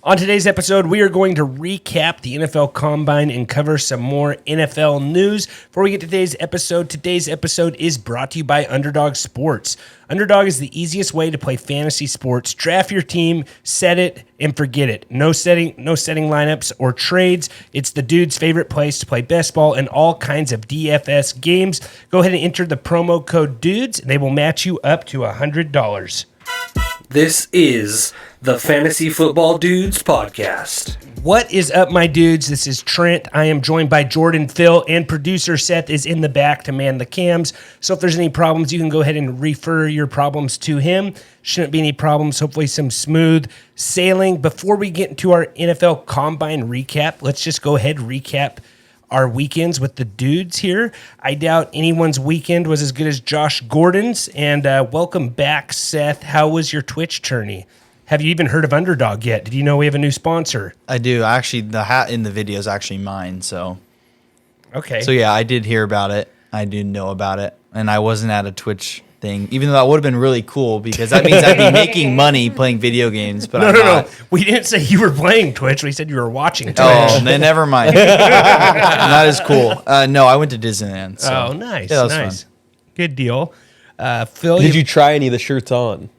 On today's episode, we are going to recap the NFL Combine and cover some more NFL news. Before we get to today's episode is brought to you by Underdog Sports. Underdog is the easiest way to play fantasy sports. Draft your team, set it, and forget it. No setting lineups or trades. It's the dude's favorite place to play best ball and all kinds of DFS games. Go ahead and enter the promo code DUDES, and they will match you up to $100. This is the Fantasy Football Dudes podcast. What is up, my dudes? This is Trent. I am joined by Jordan, Phil, and producer Seth is in the back to man the cams. So if there's any problems, you can go ahead and refer your problems to him. Shouldn't be any problems. Hopefully some smooth sailing. Before we get into our NFL Combine recap, let's just go ahead and recap our weekends with the dudes here. I doubt anyone's weekend was as good as Josh Gordon's. And welcome back, Seth. How was your Twitch journey? Have you even heard of Underdog yet? Did you know we have a new sponsor? I do. Actually, the hat in the video is actually mine. So, okay. So yeah, I did hear about it. I did know about it. And I wasn't at a Twitch thing, even though that would have been really cool because that means I'd be making money playing video games. But no. We didn't say you were playing Twitch. We said you were watching Twitch. Oh, then never mind. Not as cool. No, I went to Disneyland. So. Oh, nice. Yeah, that was nice. fun. Good deal. Phil, did you try any of the shirts on?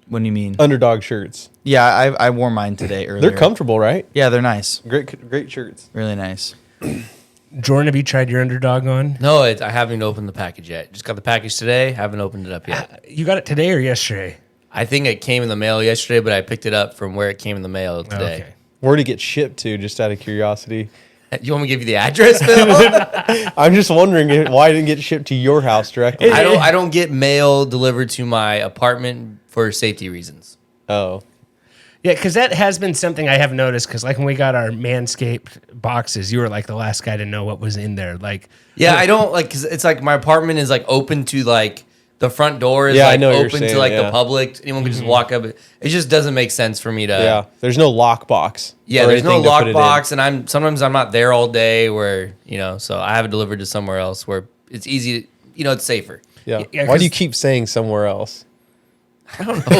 What do you mean? Underdog shirts. Yeah, I wore mine today earlier. They're comfortable, right? Yeah, they're nice. Great shirts. Really nice. Jordan, have you tried your Underdog on? No, I haven't opened the package yet. Just got the package today. Haven't opened it up yet. You got it today or yesterday? I think it came in the mail yesterday, but I picked it up from where it came in the mail today. Okay. Where did it get shipped to, just out of curiosity? You want me to give you the address, Phil? I'm just wondering why it didn't get shipped to your house directly. I don't get mail delivered to my apartment for safety reasons. Oh. Yeah, because that has been something I have noticed. Because like when we got our Manscaped boxes, you were like the last guy to know what was in there. Like, yeah, I don't like because it's like my apartment is like open to like the front door is Yeah, I like know what you're open saying, to like yeah. the public. Anyone can just walk up. It just doesn't make sense for me to. Yeah. There's no lock box. Yeah, or there's no anything to put it lockbox, in. and sometimes I'm not there all day. Where so I have it delivered to somewhere else where it's easy. It's safer. Yeah. Yeah, Why do 'cause- you keep saying somewhere else? I don't know.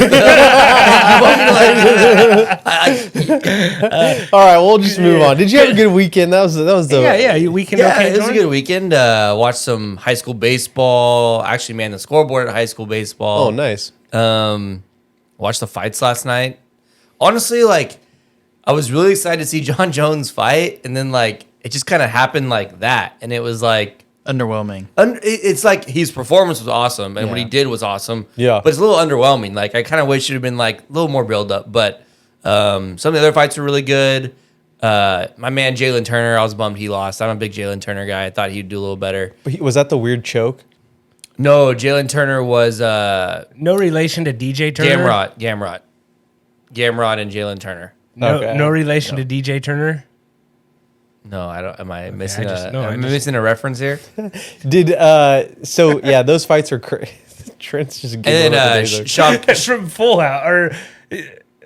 All right, we'll just move on. Did you have a good weekend? That was the yeah, weekend. Yeah, Okay, it was a Jordan? good weekend. Watched some high school baseball. Actually, man, the scoreboard at high school baseball. Oh, nice. Watched the fights last night. Honestly, like I was really excited to see John Jones fight, and then like it just kind of happened like that, and it was like. Underwhelming. It's like his performance was awesome and what he did was awesome. Yeah. But it's a little underwhelming. Like I kind of wish it had been like a little more build up. But some of the other fights were really good. My man Jalen Turner, I was bummed he lost. I'm a big Jalen Turner guy. I thought he'd do a little better. Was that the weird choke? No, Jalen Turner was No relation to DJ Turner. Gamrot and Jalen Turner. No relation to DJ Turner. No, I don't. Am I missing missing a reference here? Those fights are crazy. Trent's just And then Sean, That's from Full House or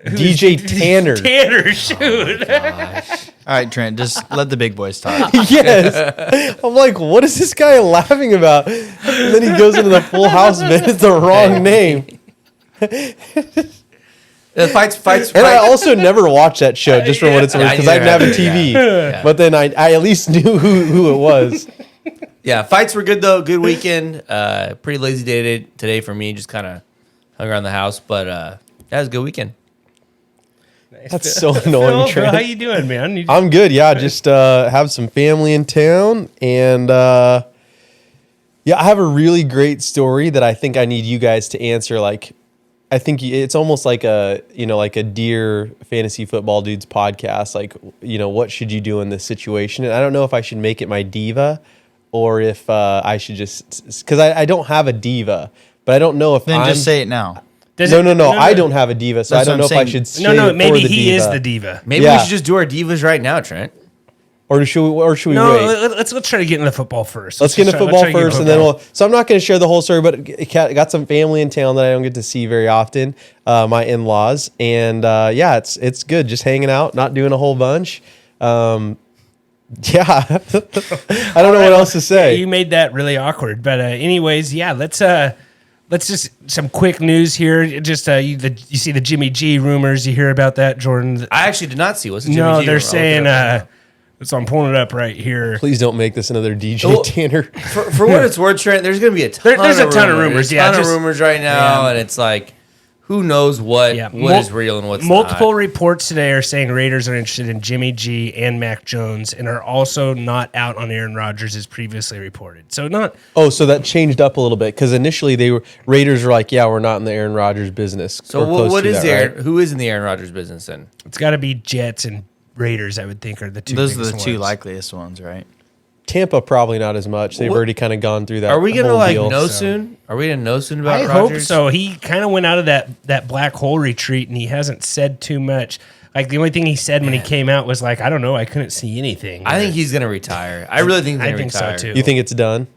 DJ Tanner. Tanner, shoot. All right, Trent, just let the big boys talk. Yes. I'm like, what is this guy laughing about? And then he goes into the Full House bit. It's the wrong name. fights. And I also never watched that show, just for what it's worth, because I didn't have a TV. Yeah. But then I at least knew who it was. Yeah, fights were good though. Good weekend. Pretty lazy day today for me. Just kind of hung around the house, but that was a good weekend. That's so annoying, Phil, Trent. how you doing, man? I'm good. Yeah, just have some family in town, and I have a really great story that I think I need you guys to answer. Like, I think it's almost like a Dear Fantasy Football Dudes podcast. Like, what should you do in this situation? And I don't know if I should make it my diva or if I should just, because I don't have a diva, but I don't know if Then just say it now. No. I don't have a diva, so I don't know if I should say maybe for the he diva. is the diva. Maybe we should just do our divas right now, Trent. Or should we wait? Let's try to get into football first. Let's get into football first, and then we'll. So I'm not going to share the whole story, but got some family in town that I don't get to see very often. My in-laws, and it's good. Just hanging out, not doing a whole bunch. I don't know what else to say. You made that really awkward, but anyways, let's let's just some quick news here. Just you see the Jimmy G rumors. You hear about that, Jordan? I actually did not see. What's the Jimmy No, G they're rumor? saying. So I'm pulling it up right here. Please don't make this another DJ Well, Tanner. For what it's worth, Trent, there's going to be a ton There's of a ton of rumors, There's a ton just- of rumors right now, and it's like, who knows what is real and what's Multiple not. reports today are saying Raiders are interested in Jimmy G and Mac Jones and are also not out on Aaron Rodgers as previously reported. So not Oh, so that changed up a little bit because initially Raiders were like, yeah, we're not in the Aaron Rodgers business. So or close what to is that, right? who is in the Aaron Rodgers business then? it's got to be Jets and Raiders, I would think, are the two. Those are biggest the two ones. likeliest ones, right? Tampa probably not as much. They've already kind of gone through that. Are we going to whole like deal. know soon? Are we going to know soon about I Rodgers? hope so. He kind of went out of that black hole retreat and he hasn't said too much. Like the only thing he said when he came out was like, I don't know, I couldn't see anything. I think he's going to retire. I really think he's I going to think so, retire. too. You think it's done?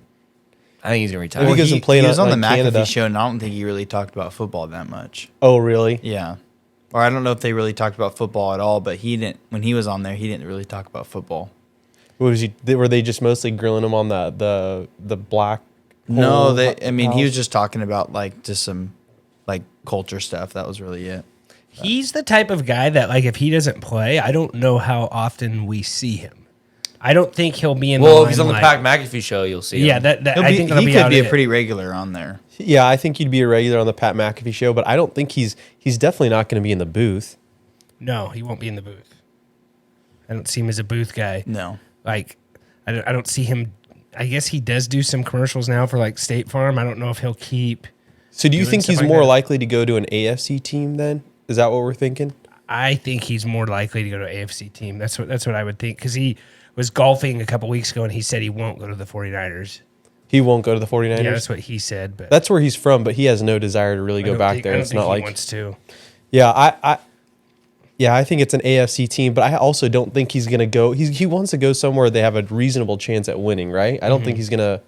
I think he's going to retire. Well, he doesn't play he was on the like Canada. McAfee show, and I don't think he really talked about football that much. Oh, really? Yeah. Or I don't know if they really talked about football at all, but he didn't. When he was on there, he didn't really talk about football. What was were they just mostly grilling him on the black? No, hole I mean, he house? was just talking about like just some like culture stuff. That was really it. He's the type of guy that like if he doesn't play, I don't know how often we see him. I don't think he'll be in. Well, the if he's on the limelight. Pat McAfee show, you'll see him. Yeah, that I think that'll he be could out be of a it. pretty regular on there. Yeah, I think he'd be a regular on the Pat McAfee show, but I don't think he's definitely not going to be in the booth. No, he won't be in the booth. I don't see him as a booth guy. No. Like, I don't see him. I guess he does do some commercials now for like State Farm. I don't know if he'll keep. So do you Doing think stuff he's like more that. likely to go to an AFC team then? Is that what we're thinking? I think he's more likely to go to an AFC team. That's what I would think because he was golfing a couple weeks ago and he said he won't go to the 49ers. He won't go to the 49ers? Yeah, that's what he said. But That's where he's from, but he has no desire to really I go don't back think- there. I don't It's think not he like wants to. Yeah, I think it's an AFC team, but I also don't think he's going to go. He wants to go somewhere they have a reasonable chance at winning, right? I don't think he's going to.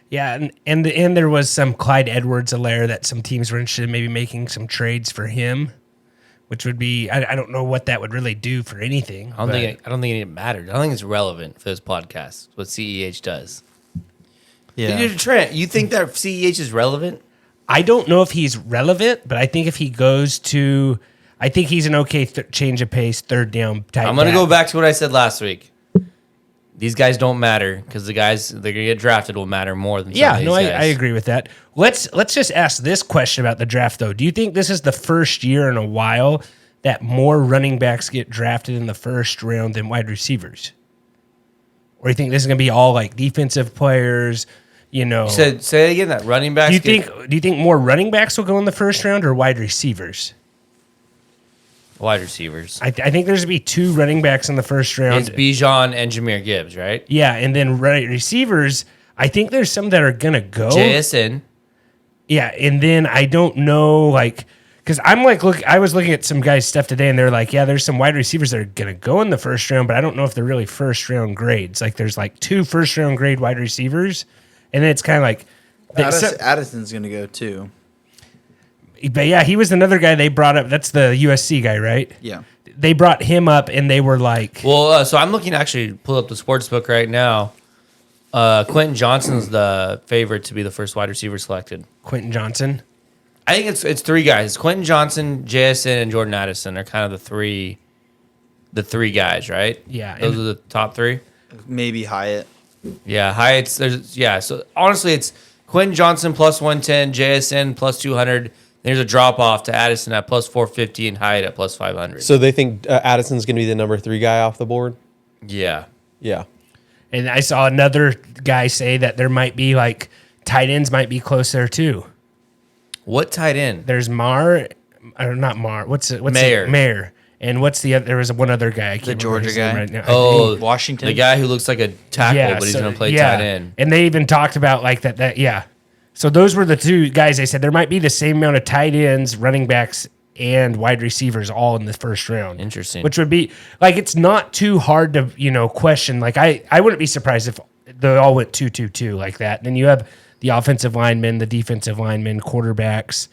Yeah, and there was some Clyde Edwards-Helaire that some teams were interested in maybe making some trades for him, which would be I don't know what that would really do for anything. I don't think it mattered. I don't think it's relevant for this podcast. What CEH does. Yeah. Dude, Trent, you think that CEH is relevant? I don't know if he's relevant, but I think if he goes to, I think he's an okay change of pace, third down type. I'm going to go back to what I said last week. These guys don't matter because the guys they're going to get drafted will matter more than some Yeah, of these no, I guys. agree with that. Let's just ask this question about the draft though. Do you think this is the first year in a while that more running backs get drafted in the first round than wide receivers? Or do you think this is going to be all like defensive players? You know, Say again that running backs. do you think more running backs will go in the first round or wide receivers? wide receivers? I think there's going to be two running backs in the first round. It's Bijan and Jameer Gibbs, right? Yeah, and then receivers, I think there's some that are going to go. JSN. Yeah, and then I don't know, like, because I'm like, I was looking at some guys' stuff today, and they're like, yeah, there's some wide receivers that are going to go in the first round, but I don't know if they're really first round grades. Like, there's like two first round grade wide receivers, and then it's kind of like, Addison's going to go too. but yeah, he was another guy they brought up. That's the USC guy, right? Yeah. They brought him up, and they were like, Well, so I'm looking to actually pull up the sports book right now. Quentin Johnson's the favorite to be the first wide receiver selected. Quentin Johnson. I think it's three guys. Quentin Johnson, JSN, and Jordan Addison are kind of the three guys, right? Yeah, Those and- are the top three. Maybe Hyatt. Yeah, Hyatt's So honestly, it's Quentin Johnson plus 110, JSN plus 200. There's a drop off to Addison at plus 450 and Hyatt at plus 500. So they think Addison's going to be the number 3 guy off the board? Yeah. Yeah. And I saw another guy say that there might be like tight ends might be close there too. What tight end? There's Mar, or not Mar. What's Mayer. Mayer. And what's the other? There was one other guy. I can't The remember Georgia his name guy? right now. Oh, Washington? The guy who looks like a tackle, but he's going to play tight end. And they even talked about like that. Yeah. So those were the two guys. They said there might be the same amount of tight ends, running backs, and wide receivers all in the first round. Interesting. Which would be like it's not too hard to question. Like I wouldn't be surprised if they all went 2-2-2 like that. And then you have the offensive linemen, the defensive linemen, quarterbacks.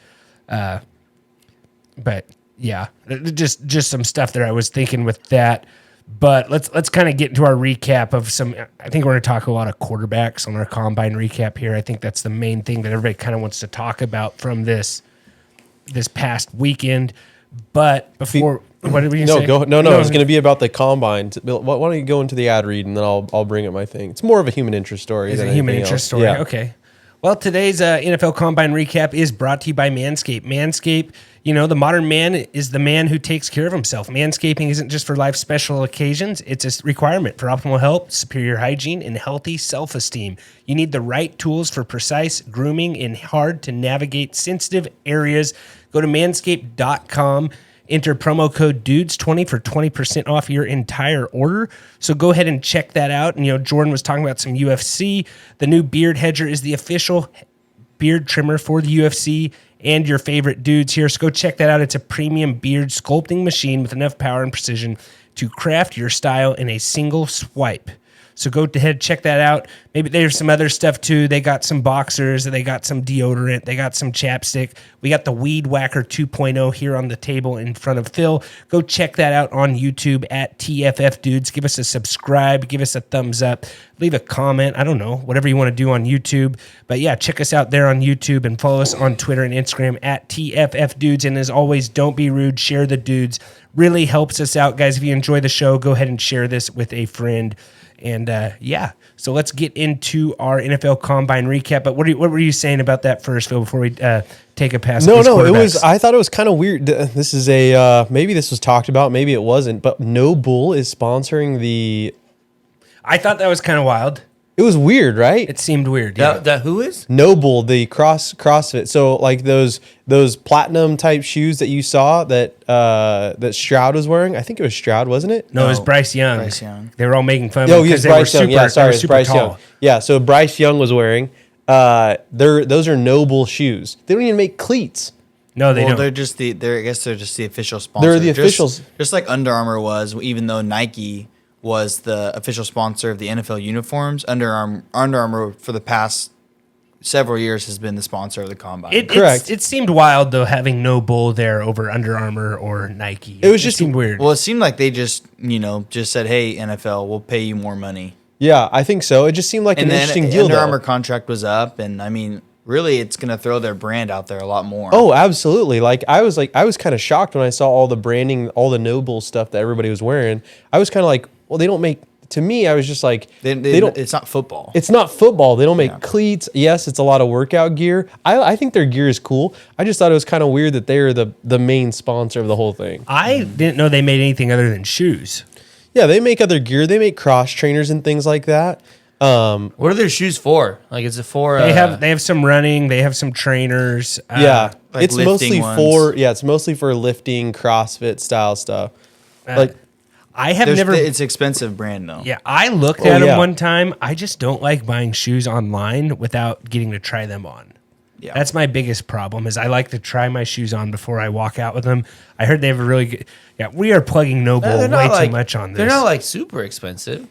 But yeah, just some stuff there I was thinking with that. But let's kind of get into our recap of some. I think we're going to talk a lot of quarterbacks on our combine recap here. I think that's the main thing that everybody kind of wants to talk about from this past weekend. But before, what did we say? No, it's going to be about the combine. Why don't you go into the ad read and then I'll bring up my thing. It's more of a human interest story. It's than a human anything interest else. story. Yeah. Okay. Well, today's NFL Combine recap is brought to you by Manscaped. Manscaped, the modern man is the man who takes care of himself. Manscaping isn't just for life special occasions. It's a requirement for optimal health, superior hygiene, and healthy self-esteem. You need the right tools for precise grooming in hard-to-navigate sensitive areas. Go to manscaped.com. Enter promo code DUDES20 for 20% off your entire order. So go ahead and check that out. And, Jordan was talking about some UFC. The new Beard Hedger is the official beard trimmer for the UFC and your favorite dudes here. So go check that out. It's a premium beard sculpting machine with enough power and precision to craft your style in a single swipe. So go ahead, check that out. Maybe there's some other stuff too. They got some boxers, they got some deodorant, they got some chapstick. We got the Weed Whacker 2.0 here on the table in front of Phil. Go check that out on YouTube at tffdudes. Give us a subscribe, give us a thumbs up, leave a comment. I don't know, whatever you want to do on YouTube. But yeah, check us out there on YouTube and follow us on Twitter and Instagram at tffdudes. And as always, don't be rude. Share the dudes. Really helps us out, guys. If you enjoy the show, go ahead and share this with a friend. And so let's get into our NFL Combine recap. But what were you saying about that first, Phil? Before we take a pass. No, I thought it was kind of weird. This is maybe this was talked about, maybe it wasn't. But No Bull is sponsoring the. I thought that was kind of wild. It was weird, right? It seemed weird. Yeah. That who is? No Bull, the CrossFit. So like those platinum type shoes that you saw that Stroud was wearing. I think it was Stroud, wasn't it? No, it was Bryce Young. Bryce Young. They were all making fun of Oh, him yes, because they were Bryce Young. super. Yeah, sorry, they were it's super Bryce tall. Young. Yeah, so Bryce Young was wearing. Those are No Bull shoes. They don't even make cleats. No, they don't. I guess they're just the official sponsor. They're the officials. Just like Under Armour was, even though Nike was the official sponsor of the NFL uniforms. Under Armour for the past several years has been the sponsor of the Combine. Correct. It seemed wild though having No Bull there over Under Armour or Nike. It seemed weird. Well, it seemed like they just said, "Hey, NFL, we'll pay you more money." Yeah, I think so. It just seemed like an interesting deal. Under though. Armour contract was up, and I mean, really, it's going to throw their brand out there a lot more. Oh, absolutely. I was kind of shocked when I saw all the branding, all the No Bull stuff that everybody was wearing. I was kind of like, well, they don't make. To me, I was just like, they don't. It's not football. It's not football. They don't make cleats. Yes, it's a lot of workout gear. I think their gear is cool. I just thought it was kind of weird that they're the main sponsor of the whole thing. I didn't know they made anything other than shoes. Yeah, they make other gear. They make cross trainers and things like that. What are their shoes for? Like, is it for? They have some running. They have some trainers. Yeah, like it's lifting mostly ones. it's mostly for lifting, CrossFit style stuff. I have never. It's expensive brand though. Yeah, I looked at them yeah. one time. I just don't like buying shoes online without getting to try them on. Yeah. That's my biggest problem. Is I like to try my shoes on before I walk out with them. I heard they have a really good. Yeah, we are plugging No Bull way too much on this. They're not like super expensive.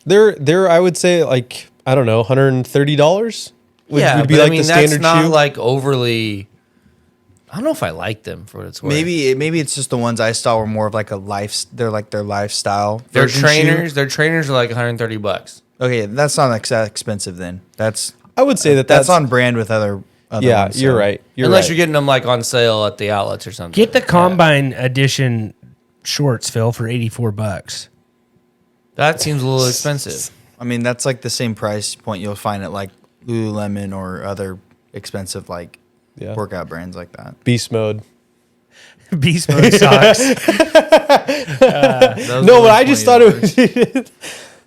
They're I would say like I don't know $130. Would be but like the standard that's not shoe. like overly. I don't know if I like them for what it's worth. Maybe it's just the ones I saw were more of like a life. They're like their lifestyle. Their version trainers. shoe. Their trainers are like $130. Okay, that's not like that expensive then. That's I would say that's on brand with other yeah, ones, you're so. right. Unless you're getting them like on sale at the outlets or something. Get the Combine edition shorts, Phil, for $84. That seems a little expensive. I mean, that's like the same price point you'll find at like Lululemon or other expensive like workout brands like that. Beast mode. Beast mode socks. No, but I just thought it was.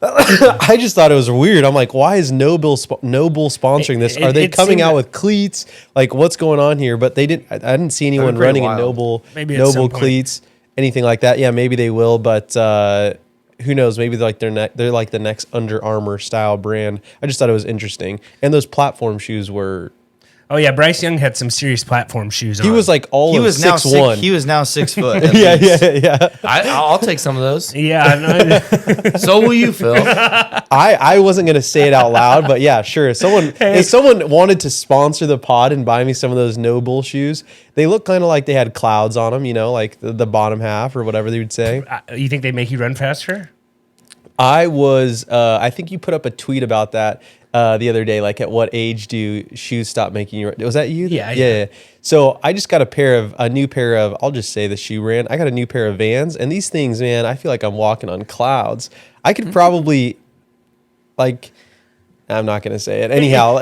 I just thought it was weird. I'm like, why is No Bull sponsoring this? Are they coming out with cleats? Like, what's going on here? But they didn't. I didn't see anyone pretty running in wild. No Bull, Maybe at No some Bull point. cleats, anything like that. Yeah, maybe they will, but who knows? Maybe they're like the next Under Armour style brand. I just thought it was interesting, and those platform shoes were Oh yeah, Bryce Young had some serious platform shoes on. He was like all He of was now 6'1". he was now 6 foot. at Yeah, least. yeah. I'll take some of those. yeah, no, So will you, Phil? I wasn't gonna say it out loud, but yeah, sure. If someone wanted to sponsor the pod and buy me some of those no bull shoes, they look kind of like they had clouds on them, like the bottom half or whatever they would say. you think they make you run faster? I think you put up a tweet about that the other day, like at what age do shoes stop making you run? Was that you? Yeah. So I just got a new pair of, I'll just say the shoe brand. I got a new pair of Vans, and these things, man, I feel like I'm walking on clouds. I could probably, I'm not gonna say it. Anyhow,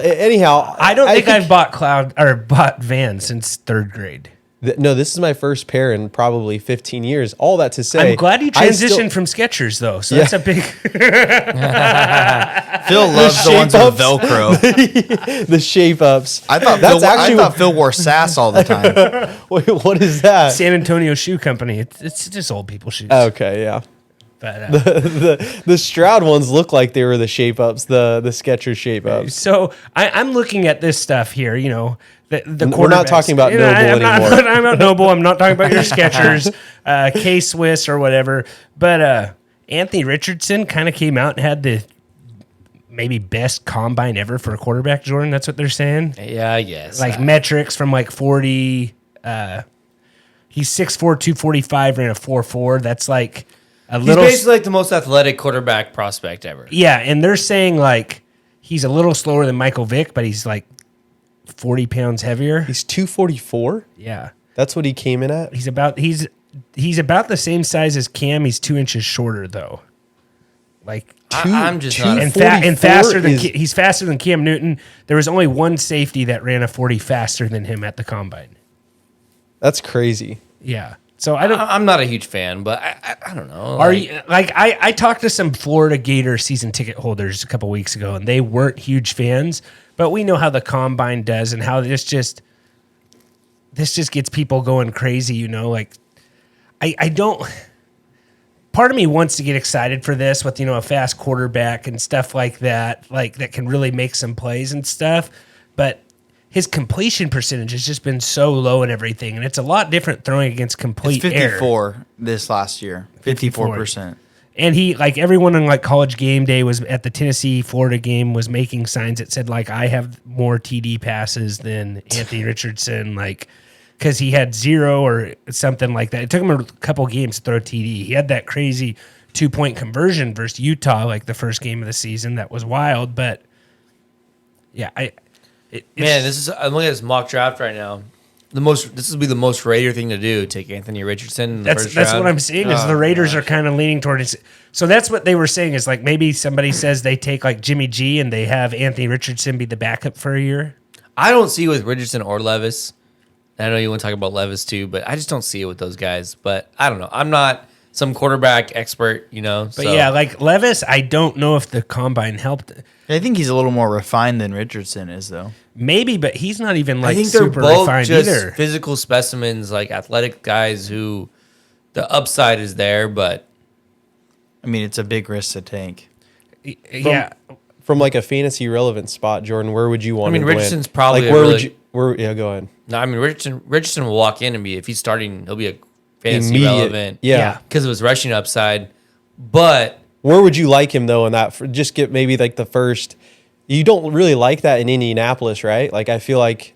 I don't think I've bought Vans since 3rd grade. No, this is my first pair in probably 15 years. All that to say, I'm glad you I transitioned from Skechers though, so Yeah. that's a big. Phil loves the ones with shape-ups. Velcro. the shape ups. I thought Phil wore Sass all the time. Wait, what is that? San Antonio Shoe Company. It's just old people shoes. Okay, yeah. But, The Stroud ones look like they were the shape ups, the Skechers shape ups. so I'm looking at this stuff here. The We're not quarterbacks. talking about Noble I'm not, anymore. I'm not Noble. I'm not talking about your Skechers, K-Swiss or whatever. But Anthony Richardson kind of came out and had the maybe best combine ever for a quarterback, Jordan. That's what they're saying. Yeah, I guess. Like metrics from like 40. He's 6'4", 245, ran a 4.4. That's like a He's little. basically like the most athletic quarterback prospect ever. Yeah, and they're saying like he's a little slower than Michael Vick, but he's like 40 pounds heavier. He's 244. Yeah. That's what he came in at. He's about the same size as Cam. He's 2 inches shorter though. Like I'm just not. and 244 faster than is- he's faster than Cam Newton. There was only one safety that ran a 40 faster than him at the combine. That's crazy. Yeah. So I don't. I'm not a huge fan, but I don't know. Are you like I talked to some Florida Gator season ticket holders a couple weeks ago, and they weren't huge fans. But we know how the combine does, and how this just gets people going crazy. Like I don't. Part of me wants to get excited for this with a fast quarterback and stuff like that can really make some plays and stuff. But his completion percentage has just been so low and everything, and it's a lot different throwing against complete It's air. 54 this last year. 54%. And he, like everyone on like College Game Day was at the Tennessee-Florida game, was making signs that said like, I have more TD passes than Anthony Richardson, like because he had 0 or something like that. It took him a couple games to throw TD. He had that crazy 2-point conversion versus Utah, like the first game of the season. That was wild, but yeah, I'm looking at this mock draft right now. This would be the most Raider thing to do. Take Anthony Richardson in the first that's round. what I'm saying is the Raiders are kind of leaning towards it. So that's what they were saying is like maybe somebody says they take like Jimmy G and they have Anthony Richardson be the backup for a year. I don't see it with Richardson or Levis. And I know you want to talk about Levis too, but I just don't see it with those guys. But I don't know. I'm not some quarterback expert, But yeah, like Levis, I don't know if the combine helped. I think he's a little more refined than Richardson is, though. Maybe, but he's not even like I think they're super both refined just either. physical specimens, like athletic guys who the upside is there, but I mean, it's a big risk to take. Yeah. From like a fantasy relevant spot, Jordan, where would you want him to Richardson's win? probably like a where really- would you? Where? Yeah, go ahead. no, I mean Richardson will walk in and be, if he's starting, he'll be a fantasy Immediate. relevant, Yeah. because of his rushing upside. But Where would you like him though? In that, just get maybe like the first. You don't really like that in Indianapolis, right? Like I feel like,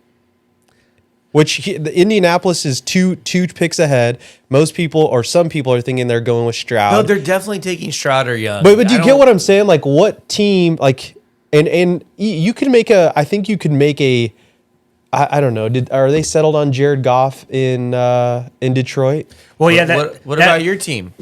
the Indianapolis is two picks ahead. Most people or some people are thinking they're going with no, Stroud. they're definitely taking Stroud or Young. But do you get what I'm saying? Like what team? Like and you could make a. I think you could make a. I don't know. Are they settled on Jared Goff in Detroit? Well, yeah. What about your team?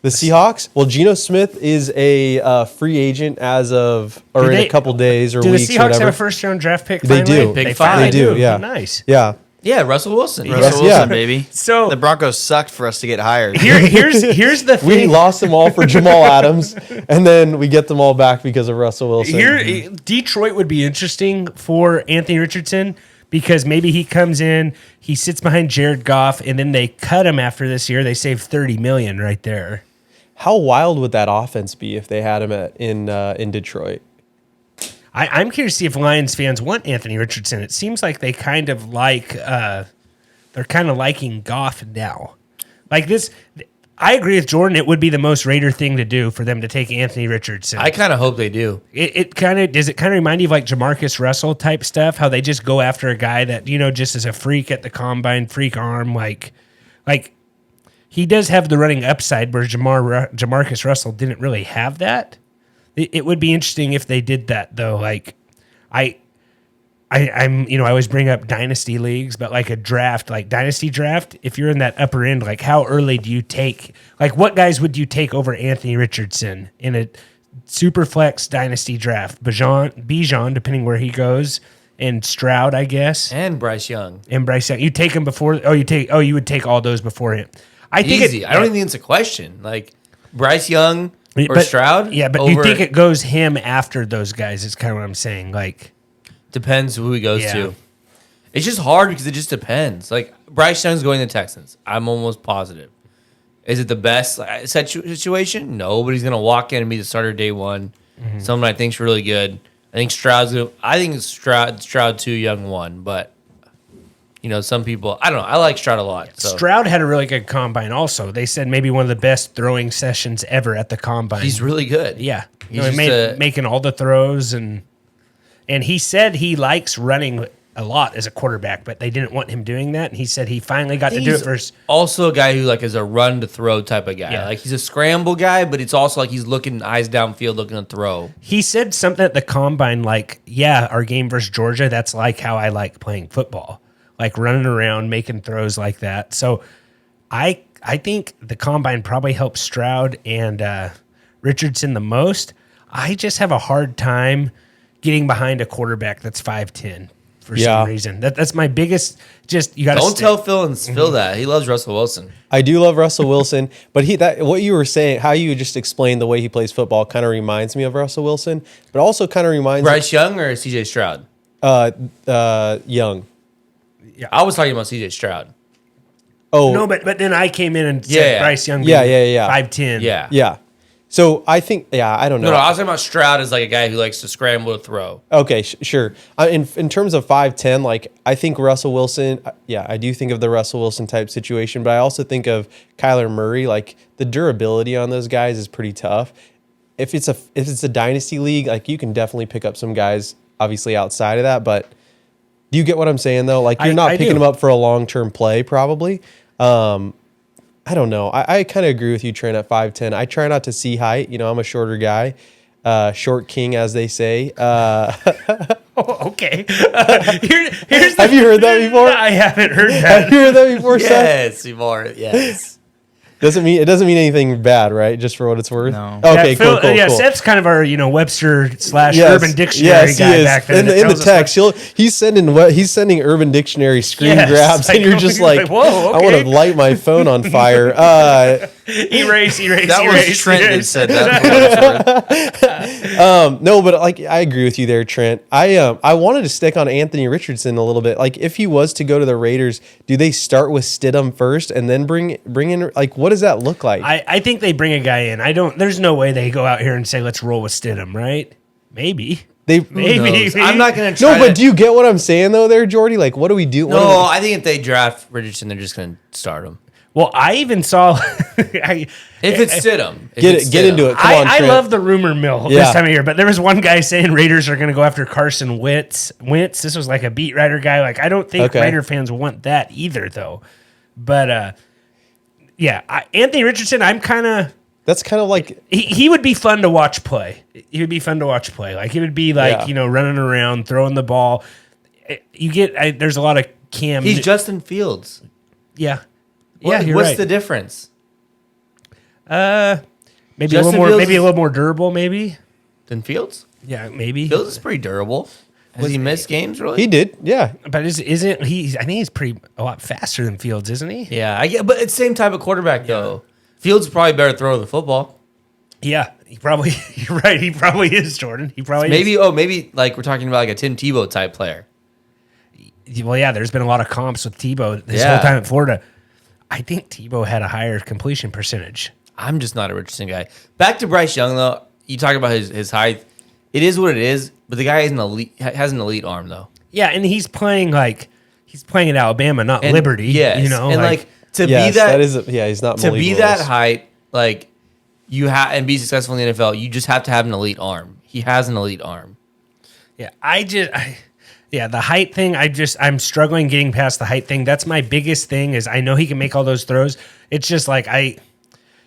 The Seahawks? Well, Geno Smith is a free agent as of, or in a couple days or do weeks the or Seahawks whatever. have a first round draft pick? They Finally? do. Pick They five. finally They do, yeah. Nice. Yeah. Yeah, Russell Wilson. Russell yeah. Wilson, baby. So- the Broncos sucked for us to get hired. Here's the We thing. lost them all for Jamal Adams, and then we get them all back because of Russell Wilson. Here, Detroit would be interesting for Anthony Richardson because maybe he comes in, he sits behind Jared Goff, and then they cut him after this year. They save $30 million right there. How wild would that offense be if they had him in Detroit? I'm curious to see if Lions fans want Anthony Richardson. It seems like they kind of like they're kind of liking Goff now. Like this, I agree with Jordan. It would be the most Raider thing to do for them to take Anthony Richardson. I kind of hope they do. It kind of remind you of like Jamarcus Russell type stuff? How they just go after a guy that just is a freak at the combine, freak arm, like he does have the running upside where Jamarcus Russell didn't really have that. It would be interesting if they did that though. Like I always bring up dynasty leagues, but like a draft, like dynasty draft, if you're in that upper end, like how early do you take, like what guys would you take over Anthony Richardson in a super flex dynasty draft? Bijan, depending where he goes, and Stroud, I guess. And Bryce Young. You take him before, you would take all those before him. I think Easy. I don't even think it's a question. Like Bryce Young or Stroud? Yeah, but you think it goes him after those guys is kind of what I'm saying. Like, depends who he goes to. It's just hard because it just depends. Like Bryce Young's going to the Texans. I'm almost positive. Is it the best situation? No, but he's going to walk in and be the starter day one. Mm-hmm. Someone I think's really good. I think it's Stroud 2, Young 1, but some people, I don't know. I like Stroud a lot. So. Stroud had a really good combine also. They said maybe one of the best throwing sessions ever at the combine. He's really good. Yeah. He's making all the throws and he said he likes running a lot as a quarterback, but they didn't want him doing that. And he said he finally got to do it first. Also a guy who is a run to throw type of guy. Yeah. Like he's a scramble guy, but it's also like he's looking eyes downfield, looking to throw. He said something at the combine like, yeah, our game versus Georgia, that's like how I like playing football. Like running around, making throws like that. So I think the combine probably helps Stroud and Richardson the most. I just have a hard time getting behind a quarterback that's 5'10" for some reason. That's my biggest. Just you got to don't tell Phil that he loves Russell Wilson. I do love Russell Wilson, but what you were saying, how you just explained the way he plays football, kind of reminds me of Russell Wilson, but also kind of reminds Bryce Young or C.J. Stroud. Young. Yeah, I was talking about C.J. Stroud. Oh no, but then I came in and said Bryce Young. 5'10". Yeah. So I think, I don't know. No, I was talking about Stroud as like a guy who likes to scramble to throw. Okay, sure. In terms of 5'10", like I think Russell Wilson, I do think of the Russell Wilson type situation, but I also think of Kyler Murray. Like the durability on those guys is pretty tough. If it's a dynasty league, like you can definitely pick up some guys, obviously outside of that. But do you get what I'm saying though? Like you're not picking them up for a long-term play, probably. I don't know. I kind of agree with you, Trent, at 5'10". I try not to see height. I'm a shorter guy. Short king, as they say. Okay. Here's have you heard that before? I haven't heard that. Have you heard that before, Seth? Yes, you've already, yes. It doesn't mean anything bad, right? Just for what it's worth. No. Okay, Phil, cool. Seth's kind of our Webster / Urban Dictionary guy back then. In the text, he's sending Urban Dictionary screen grabs, and you're just like, whoa, okay. I want to light my phone on fire. Erase. That was Trent who said that. No, but I agree with you there, Trent. I wanted to stick on Anthony Richardson a little bit. Like if he was to go to the Raiders, do they start with Stidham first and then bring in what does that look like? I think they bring a guy in. There's no way they go out here and say let's roll with Stidham, right? Maybe. Maybe. I'm not going to try. No, but do you get what I'm saying though, there, Jordy? Like, what do we do? No, I think if they draft Richardson, they're just going to start him. Well, I even saw. If it's Stidham, get into it. Come on, I Trent. love the rumor mill this time of year, but there was one guy saying Raiders are going to go after Carson Wentz. This was like a beat writer guy. Like I don't think Raider fans want that either, though. But Anthony Richardson, That's kind of like he would be fun to watch play. He would be fun to watch play. Like he would be like running around, throwing the ball. There's a lot of Cam. He's Justin Fields. Yeah. What's the difference? Maybe Justin a little more. Fields Maybe a little more durable. Maybe. Than Fields? Yeah, maybe. Fields is pretty durable. Has he missed games? Really? he did. Yeah. But isn't he? I think he's a lot faster than Fields, isn't he? Yeah, I get. But it's the same type of quarterback though. Fields is probably better throw the football. Yeah, he probably. You're right. He probably is, Jordan. He probably maybe. is. Oh, maybe like we're talking about like a Tim Tebow type player. Well, yeah. There's been a lot of comps with Tebow this whole time at Florida. I think Tebow had a higher completion percentage. I'm just not a Richardson guy. Back to Bryce Young though. You talk about his height. It is what it is, but the guy is has an elite arm though. Yeah, and he's playing at Alabama, not And Liberty. Yes. You know, and like to Yes, be that he's not to Malik be Willis. that height, like you have and be successful in the NFL, you just have to have an elite arm. He has an elite arm. Yeah, the height thing, I'm struggling getting past the height thing. That's my biggest thing is I know he can make all those throws. It's just like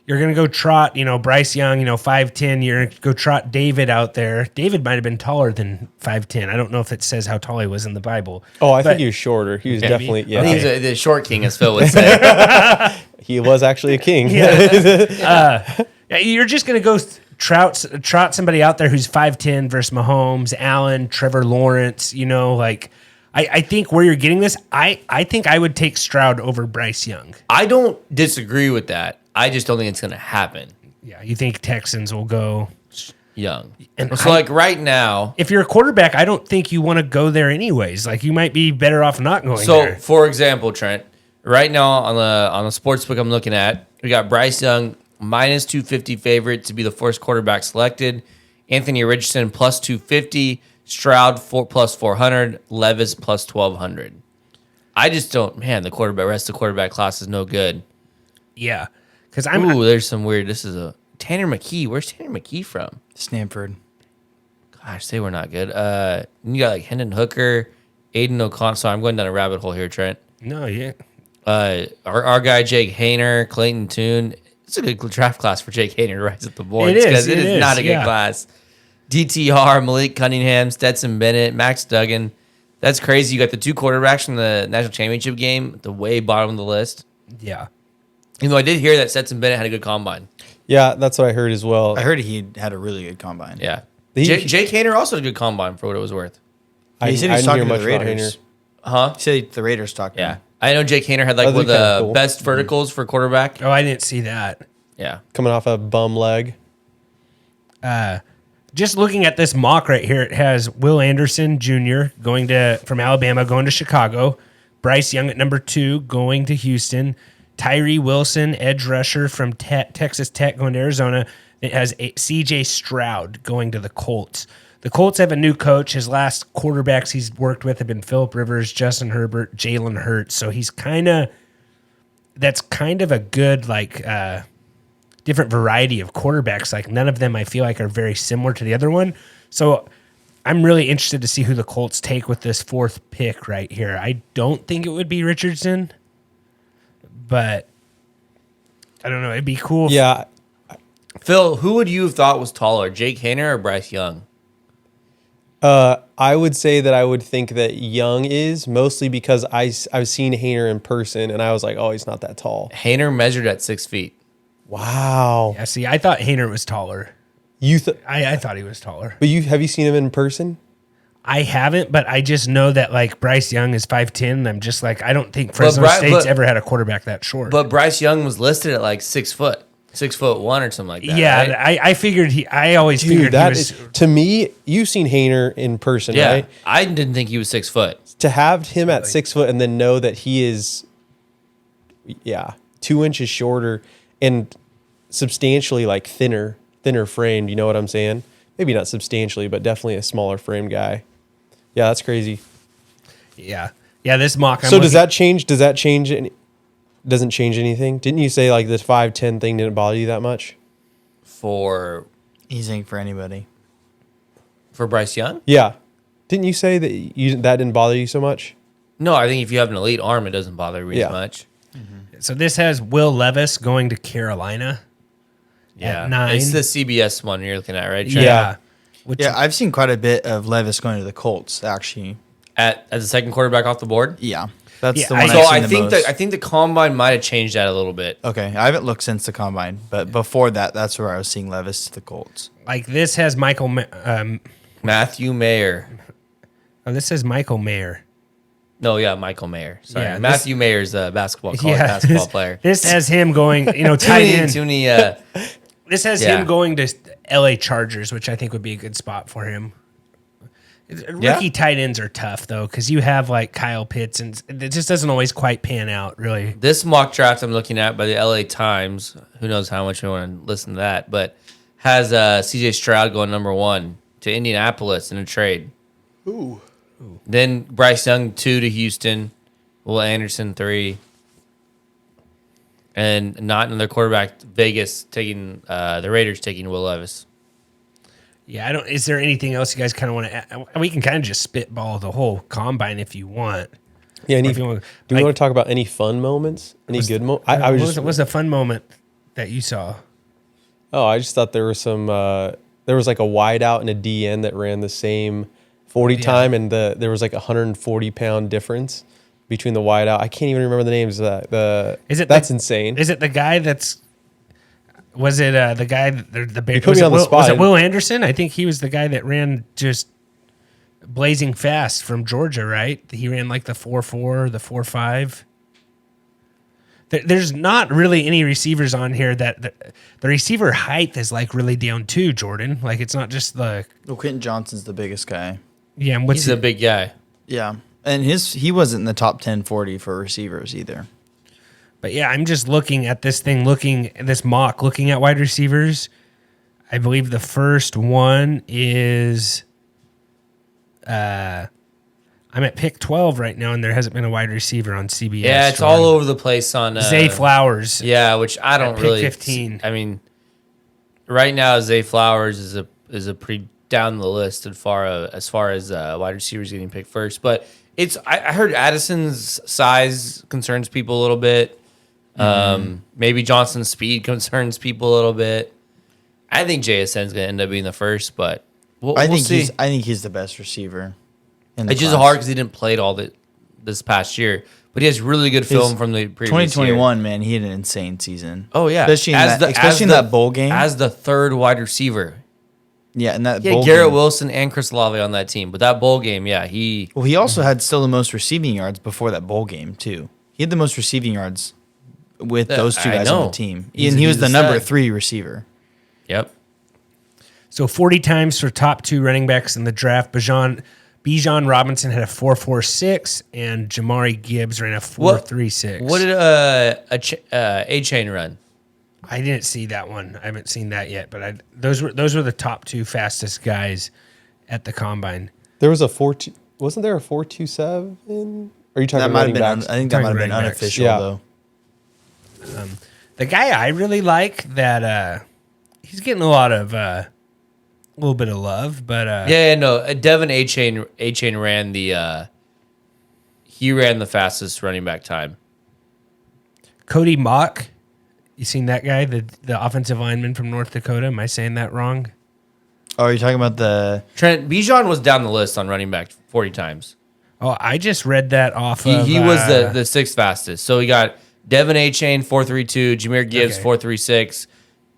you're going to go trot, Bryce Young, 5'10", you're going to go trot David out there. David might have been taller than 5'10". I don't know if it says how tall he was in the Bible. Oh, I think he was shorter. He was definitely, I think he's the short king, as Phil would say. he was actually a king. Yeah, you're just going to go trot somebody out there who's 5'10" versus Mahomes, Allen, Trevor Lawrence, I think where you're getting this, I think I would take Stroud over Bryce Young. I don't disagree with that. I just don't think it's going to happen. Yeah, you think Texans will go Young. And So like right now, if you're a quarterback, I don't think you want to go there anyways. Like you might be better off not going so there. for example, Trent, right now on the sports book I'm looking at, we got Bryce Young minus 250 favorite to be the first quarterback selected. Anthony Richardson plus 250, Stroud plus 400, Levis plus 1200. I just don't. Man, the rest of the quarterback class is no good. Yeah, because There's some weird. This is a Tanner McKee. Where's Tanner McKee from? Stanford. Gosh, they were not good. You got like Hendon Hooker, Aiden O'Connell. So I'm going down a rabbit hole here, Trent. No, yeah. Our guy Jake Hayner, Clayton Tune. It's a good draft class for Jake Hayner to rise up the board. It is, because it is, not a good yeah. class. DTR, Malik Cunningham, Stetson Bennett, Max Duggan. That's crazy. You got the two quarterbacks from the national championship game at the way bottom of the list. Yeah. Even though I did hear that Stetson Bennett had a good combine. Yeah, that's what I heard as well. I heard he had a really good combine. Yeah. He- Jake Hayner also had a good combine for what it was worth. He said he was didn't hear talking to much the about Raiders. Huh? He said the Raiders talked to Yeah. him. I know Jake Hayner had like That'd one be of the kinda cool. best verticals for quarterback. Oh, I didn't see that. Yeah. Coming off a bum leg. Just looking at this mock right here, it has Will Anderson Jr. from Alabama going to Chicago, Bryce Young at number 2 going to Houston, Tyree Wilson, edge rusher from Texas Tech going to Arizona. It has C.J. Stroud going to the Colts. The Colts have a new coach. His last quarterbacks he's worked with have been Phillip Rivers, Justin Herbert, Jalen Hurts. So he's that's kind of a good different variety of quarterbacks. Like none of them I feel like are very similar to the other one. So I'm really interested to see who the Colts take with this 4th pick right here. I don't think it would be Richardson, but I don't know. It'd be cool. Yeah, Phil, who would you have thought was taller, Jake Hayner or Bryce Young? I would say that I would think that Young is, mostly because I've seen Hayner in person, and I was like, oh, he's not that tall. Hayner measured at 6 feet. Wow. Yeah, see, I thought Hayner was taller. I thought he was taller. But have you seen him in person? I haven't, but I just know that like Bryce Young is 5'10", and I'm just like, I don't think Fresno State's ever had a quarterback that short. But Bryce Young was listed at like 6 foot, 6'1" or something like that. Yeah, right? I figured I always figured he was. To me, you've seen Hayner in person, Yeah, right? I didn't think he was 6 foot. To have him at 6 foot and then know that he is, 2 inches shorter and substantially like thinner framed. You know what I'm saying? Maybe not substantially, but definitely a smaller frame guy. Yeah, that's crazy. Yeah. This mock. Does that change? Doesn't change anything? Didn't you say like this 5'10" thing didn't bother you that much? For He's in for anybody. Bryce Young? Yeah. Didn't you say that that didn't bother you so much? No, I think if you have an elite arm, it doesn't bother me as much. So this has Will Levis going to Carolina. Yeah, At 9. it's the CBS one you're looking at, right? Trent? Yeah. Which, Yeah, I've seen quite a bit of Levis going to the Colts, actually. As a second quarterback off the board. Yeah. That's Yeah, the one So I've I seen think the most. I think the combine might have changed that a little bit. Okay, I haven't looked since the combine, but before that, that's where I was seeing Levis to the Colts. like this has Michael. Matthew Mayer. This says Michael Mayer. No, yeah, Michael Mayer. Sorry, Yeah, Matthew Mayer's a college basketball player. This has him going. Tight end. Too many, This has Yeah. him going to L.A. Chargers, which I think would be a good spot for him. Rookie tight ends are tough though, because you have like Kyle Pitts, and it just doesn't always quite pan out. Really, This mock draft I'm looking at by the LA Times, who knows how much you want to listen to that, but has CJ Stroud going number 1 to Indianapolis in a trade. Ooh. Then Bryce Young 2 to Houston, Will Anderson 3, and not another quarterback. Vegas taking the Raiders taking Will Levis. Yeah, I don't. Is there anything else you guys kind of want to add? We can kind of just spitball the whole combine if you want. Yeah. Or if you want, Do we want to talk about any fun moments? Any good moments? I was just. What was the fun moment that you saw? Oh, I just thought there was some. There was like a wide out and a DN that ran the same 40 time, and there was like a 140-pound difference between the wide out. I can't even remember the names of that. That's insane. Is it the guy that's? Was it the guy the Bears? put me on the spot. Was it Will Anderson? I think he was the guy that ran just blazing fast from Georgia, right? He ran like the 4.4, the 4.5. There's not really any receivers on here that the receiver height is like really down too, Jordan. Like it's not just the. Well, Quentin Johnson's the biggest guy. Yeah, and He's a big guy. Yeah, and he wasn't in the top 10-40 for receivers either. But yeah, I'm just looking at this thing, looking at wide receivers. I believe the first one is. I'm at pick 12 right now, and there hasn't been a wide receiver on CBS. Yeah, it's all over the place on Zay Flowers. Yeah, which I don't pick really. 15. I mean, right now Zay Flowers is a pretty down the list as far as wide receivers getting picked first. But I heard Addison's size concerns people a little bit. Maybe Johnson's speed concerns people a little bit. I think JSN's going to end up being the first, but we'll see. I think he's the best receiver. It's just hard because he didn't play it all this past year, but he has really good film from the previous 2021, year. man, he had an insane season. Oh yeah, especially in that bowl game as the third wide receiver. Yeah, and that he had Garrett Wilson and Chris Olave on that team, but that bowl game, yeah, he also had still the most receiving yards before that bowl game too. He had the most receiving yards with those two guys on the team, and he was the number 3 receiver. Yep. So 40 times for top 2 running backs in the draft. Bijan Robinson had a 4.46, and Jamari Gibbs ran a 4.36. What did A-Chain run? I didn't see that one. I haven't seen that yet, but those were the top 2 fastest guys at the combine. There was wasn't there a 4.27? Are you talking That about might have running been. backs? I think that might have been Running backs. unofficial Yeah. though. The guy I really like that he's getting a little bit of love, but Devin A-Chain ran the fastest running back time. Cody Mock, you seen that guy, the offensive lineman from North Dakota? Am I saying that wrong? Oh, are you talking about the Trent Bijan was down the list on running back 40 times. Oh, I just read that off He, of... he was the 6th fastest. So we got Devin A-Chain 4.32, Jahmyr Gibbs 4.36,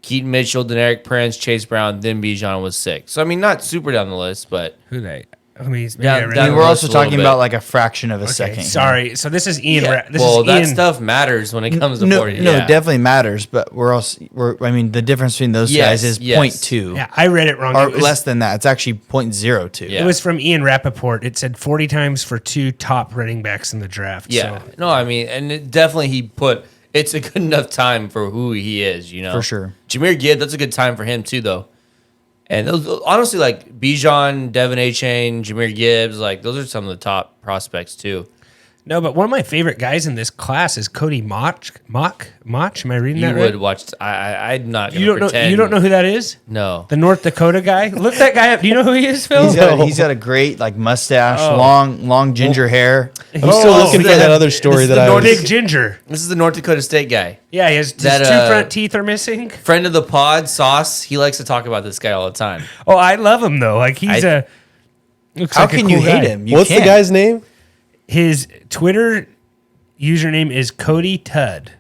Keaton Mitchell, Deneric Prince, Chase Brown, then Bijan was 6. So I mean, not super down the list, but Who they? I mean, we're also talking about like a fraction of a second. Sorry. So this is Ian. yeah. Ian. Stuff matters when it comes to No, 40. it Yeah. definitely matters, but I mean, the difference between those guys is 0.2. Yeah, I read it wrong. Or It was, less than that. It's actually 0.02. Yeah. It was from Ian Rappaport. It said 40 times for 2 top running backs in the draft. Yeah. So. No, I mean, and it's a good enough time for who he is, you know. For sure. Jahmyr Gibbs, that's a good time for him too, though. And those, honestly, like Bijan, Devin A-Chain, Jahmyr Gibbs, like those are some of the top prospects too. No, but one of my favorite guys in this class is Cody Mock. Am I reading that You right? would watch. I'm not. You don't know. You don't know who that is? No. The North Dakota guy. Look that guy up. Do you know who he is, Phil? He's got a great like mustache, long ginger hair. I'm still looking for that other story that I was... Big Ginger. This is the North Dakota State guy. Yeah, his 2 front teeth are missing. Friend of the pod, Sauce. He likes to talk about this guy all the time. Oh, I love him though. Like he's looks How like a can cool you hate guy. him? You What's the can't. guy's name? His Twitter username is Cody Tudd.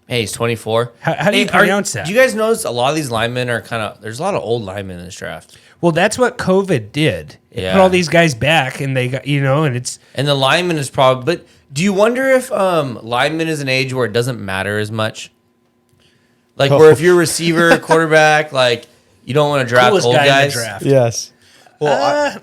Hey, he's 24. How do you pronounce that? Do you guys notice a lot of these linemen are there's a lot of old linemen in this draft. Well, that's what COVID did. It Yeah. put all these guys back, and they got and it's And the lineman is probably. But do you wonder if lineman is an age where it doesn't matter as much? Like where if you're a receiver, quarterback, like you don't want to draft coolest old guy in guys. the draft. Yes. Well,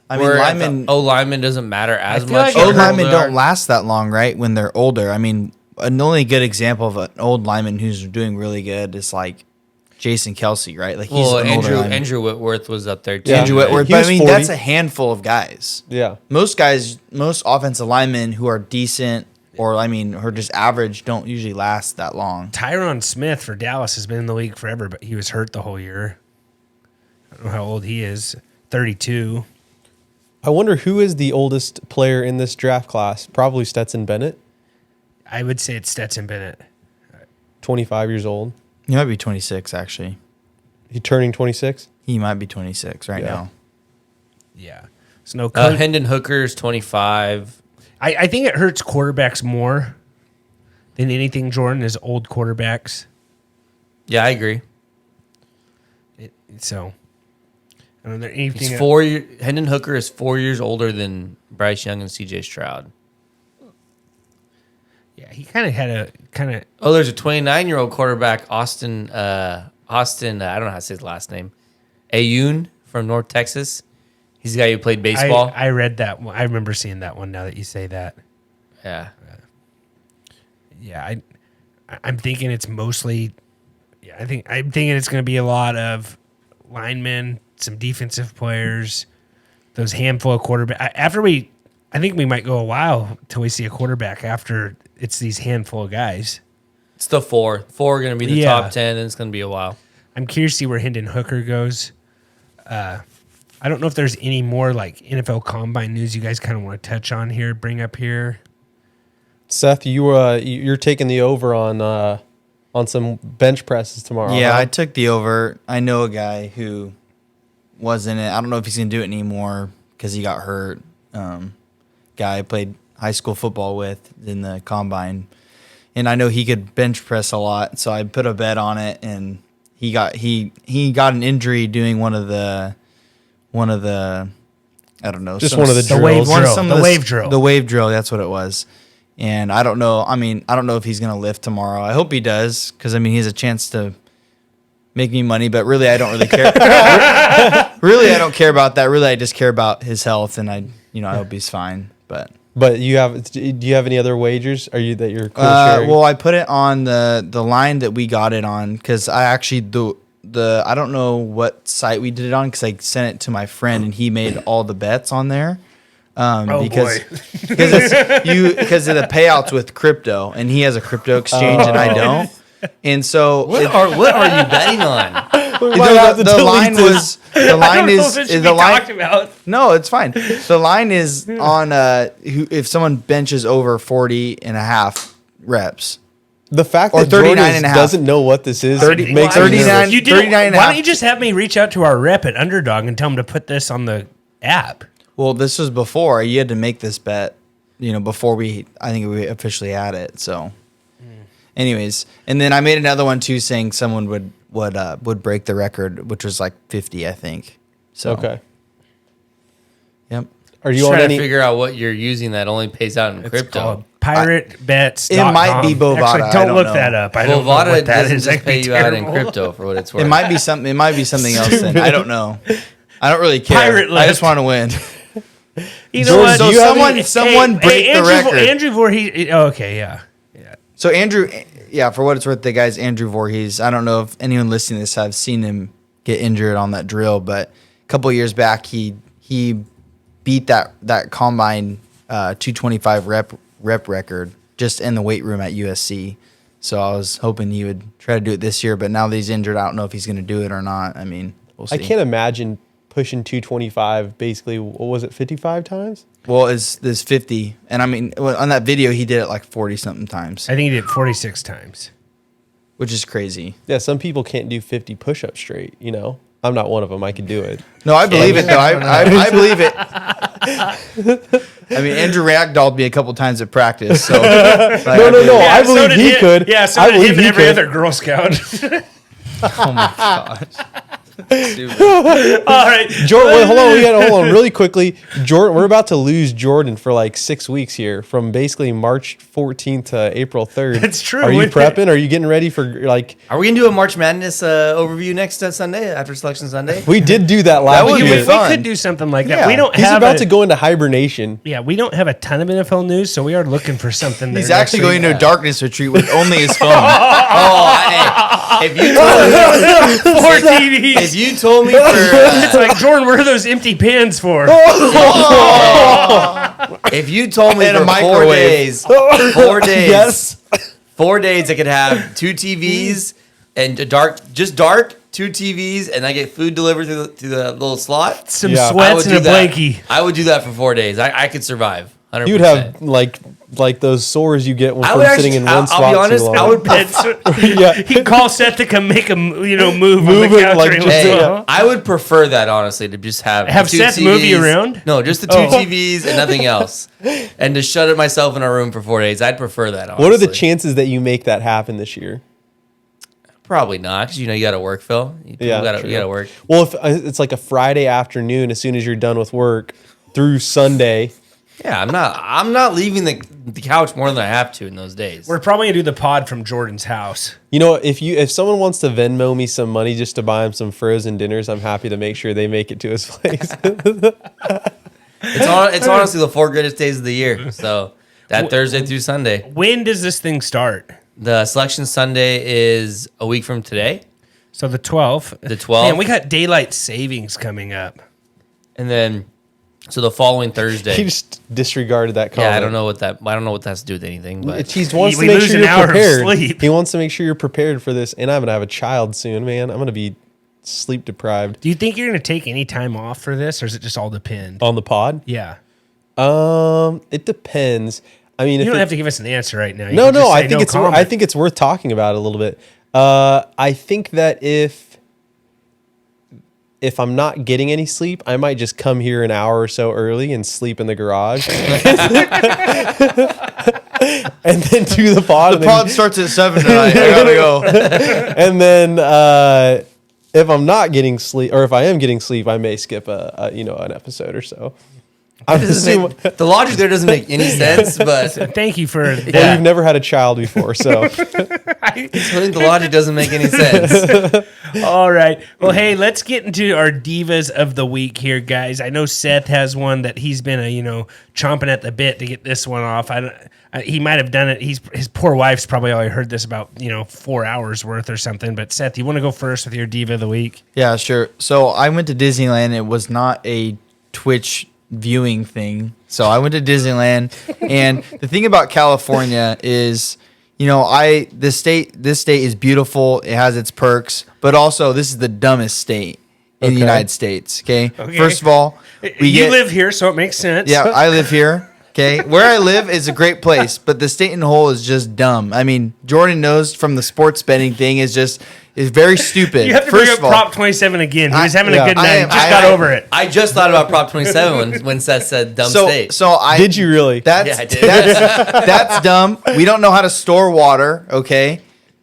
I mean, Where linemen. lineman doesn't matter as feel much. like Old I've heard linemen Older- don't last that long, right? When they're older. I mean, an only good example of an old lineman who's doing really good is like Jason Kelsey, right? Like he's an older lineman. Andrew Whitworth was up there too. Yeah. Andrew Whitworth, He but was I mean 40. that's a handful of guys. Yeah. Most offensive linemen who are decent or are just average don't usually last that long. Tyron Smith for Dallas has been in the league forever, but he was hurt the whole year. I don't know how old he is. 32. I wonder who is the oldest player in this draft class. Probably Stetson Bennett, I would say it's Stetson Bennett. 25 years old. He might be 26 actually. He turning 26. He might be 26 right now. Yeah. So no coach. Hendon Hooker's 25. I think it hurts quarterbacks more than anything, Jordan, is old quarterbacks. Yeah, I agree. So, I don't know anything. He's Hendon Hooker is 4 years older than Bryce Young and CJ Stroud. Yeah, he kind of had a Oh, there's a 29-year-old quarterback, Austin. I don't know how to say his last name. Ayun from North Texas. He's the guy who played baseball. I read that one. I remember seeing that one. Now that you say that, Yeah. yeah, I'm thinking it's mostly. Yeah, I'm thinking it's going to be a lot of linemen, some defensive players, those handful of quarterback. I think we might go a while till we see a quarterback after it's these handful of guys. It's the four. Four are going to be the Yeah. top 10, and it's going to be a while. I'm curious to see where Hendon Hooker goes. I don't know if there's any more like NFL Combine news you guys kind of want to touch on here, bring up here. Seth, you're taking the over on some bench presses tomorrow. Yeah, huh? I took the over. I know a guy who was in it. I don't know if he's going to do it anymore because he got hurt. Guy I played high school football with in the Combine. And I know he could bench press a lot, so I put a bet on it, and he got an injury doing one of the I don't know, Just one of the The wave drills. drill. The wave drill. The wave drill, that's what it was. And I don't know. I don't know if he's going to lift tomorrow. I hope he does because, he has a chance to make me money. But really, I don't really care. Really, I don't care about that. Really, I just care about his health, and I hope he's fine. But do you have any other wagers? Are you that you're cool sharing? well, I put it on the line that we got it on because I actually I don't know what site we did it on because I sent it to my friend and he made all the bets on there. Because of the payouts with crypto, and he has a crypto exchange and I don't. And so What are you betting on? the line was the line is the line. Talked about. No, it's fine. The line is on if someone benches over 40 and a half reps. the fact or that Jordan 39 and a half. doesn't know what this is 30 makes me 39 nervous. You 39 and a why half. don't you just have me reach out to our rep at Underdog and tell him to put this on the app? Well, this was before you had to make this bet, before we officially had it. So, anyways, and then I made another one too, saying someone would break the record, which was like 50, I think. So, Okay. Yep. Are you Just on trying to any? figure out what you're using that only pays out in It's crypto. called Pirate Bets. It might be Bovada, Actually, I don't don't look know. that up. I don't know Bovada what that doesn't is. just That'd be pay you out in terrible. crypto for what it's worth. It might be something. It might be something else. Then I don't know. I don't really care. Pirate I just list. want to win. You know Jordan, what? So do you have someone break the Andrew, record. Andrew Voorhees. Okay, yeah. So Andrew, for what it's worth, the guy's Andrew Voorhees. I don't know if anyone listening to this have seen him get injured on that drill, but a couple of years back, he beat that combine 225 rep record just in the weight room at USC. So I was hoping he would try to do it this year, but now that he's injured, I don't know if he's going to do it or not. We'll see. I can't imagine pushing 225. Basically, what was it? 55 times? Well, it's 50, and on that video he did it like 40 something times, I think he did 46 times. which is crazy. Yeah, some people can't do 50 push-ups straight. I'm not one of them. I can do it. No, I believe it though. I believe it. Andrew ragdolled me a couple times at practice. So No. I believe he could. Yeah, so I did believe him and he every could. other Girl Scout. Oh my gosh. All right. Jordan, wait, hold on really quickly. Jordan, we're about to lose Jordan for like 6 weeks here, from basically March 14th to April 3rd. That's true. Are you prepping? Are you getting ready for like? Are we gonna do a March Madness overview next Sunday after Selection Sunday? We did do that last would be year. We fun. could do something like that. Yeah. We don't He's have about to go into hibernation. Yeah, we don't have a ton of NFL news, so we are looking for something. He's there actually next going week. to a darkness retreat with only his phone. If you told me, Four TVs. if you told me for It's like, Jordan, what are those empty pans for? if you told me And a for 4 microwave. days, 4 days, Yes. 4 days, I could have 2 TVs and dark 2 TVs, and I get food delivered to the little slot. Some Yeah. I sweats would and a do that. blankie. I would do that for 4 days. I could survive. 100%. You'd have like those sores you get I from would sitting in one spot I'll be honest. too long. I would. Yeah. He calls Seth to come make a move on Move the it couch. like or he just- wants to- yeah. I would prefer that, honestly, to just have Have the 2 Seth move you TVs. around? No, just the 2 Oh. TVs and nothing else, and to shut it myself in a room for 4 days. I'd prefer that. Honestly. What are the chances that you make that happen this year? Probably not, because you got to work, Phil. You Yeah, got true. to work. Well, if it's like a Friday afternoon, as soon as you're done with work through Sunday. Yeah, I'm not leaving the couch more than I have to in those days. We're probably gonna do the pod from Jordan's house. You know, if someone wants to Venmo me some money just to buy him some frozen dinners, I'm happy to make sure they make it to his place. It's honestly the 4 greatest days of the year. So that Thursday through Sunday. When does this thing start? The Selection Sunday is a week from today, So the 12th. the 12th. Man, we got daylight savings coming up. And then, so the following He Thursday. just disregarded that comment. Yeah, I don't know what that has to do with anything, but He wants We to make lose sure an you're hour of prepared. sleep. He wants to make sure you're prepared for this. And I'm gonna have a child soon, man. I'm gonna be sleep deprived. Do you think you're gonna take any time off for this, or does it just all depend? On the pod? Yeah. It depends. I mean, You if don't it- have to give us an answer right now. You No, can just no. say I think it's. comment. I think it's worth talking about it a little bit. I think that if I'm not getting any sleep, I might just come here an hour or so early and sleep in the garage, and then do the pod. The pod starts at 7 tonight. I gotta go. And then if I'm not getting sleep, or if I am getting sleep, I may skip an episode or so. I'm assuming. the logic there doesn't make any sense. But Thank you for Well, that. you've never had a child before, so I think the logic doesn't make any sense. All right. Well, hey, let's get into our divas of the week here, guys. I know Seth has one that he's been, chomping at the bit to get this one off. He might have done it. His poor wife's probably only heard this about 4 hours worth or something. But Seth, you want to go first with your diva of the week? Yeah, sure. So I went to Disneyland. It was not a Twitch viewing thing. So I went to Disneyland, and the thing about California is, this state is beautiful. It has its perks, but also this is the dumbest state in the United States. Okay. First of all, You live here, so it makes sense. Yeah, I live here. Okay, where I live is a great place, but the state in the whole is just dumb. I mean, Jordan knows from the sports betting thing is very stupid. You have to First bring of up all, Prop 27 again. He was having a yeah. good I night. am- Just I- got I- over it. I just thought about Prop 27 when Seth said dumb state. did you really? That's Yeah, I did. that's dumb. We don't know how to store water. Okay,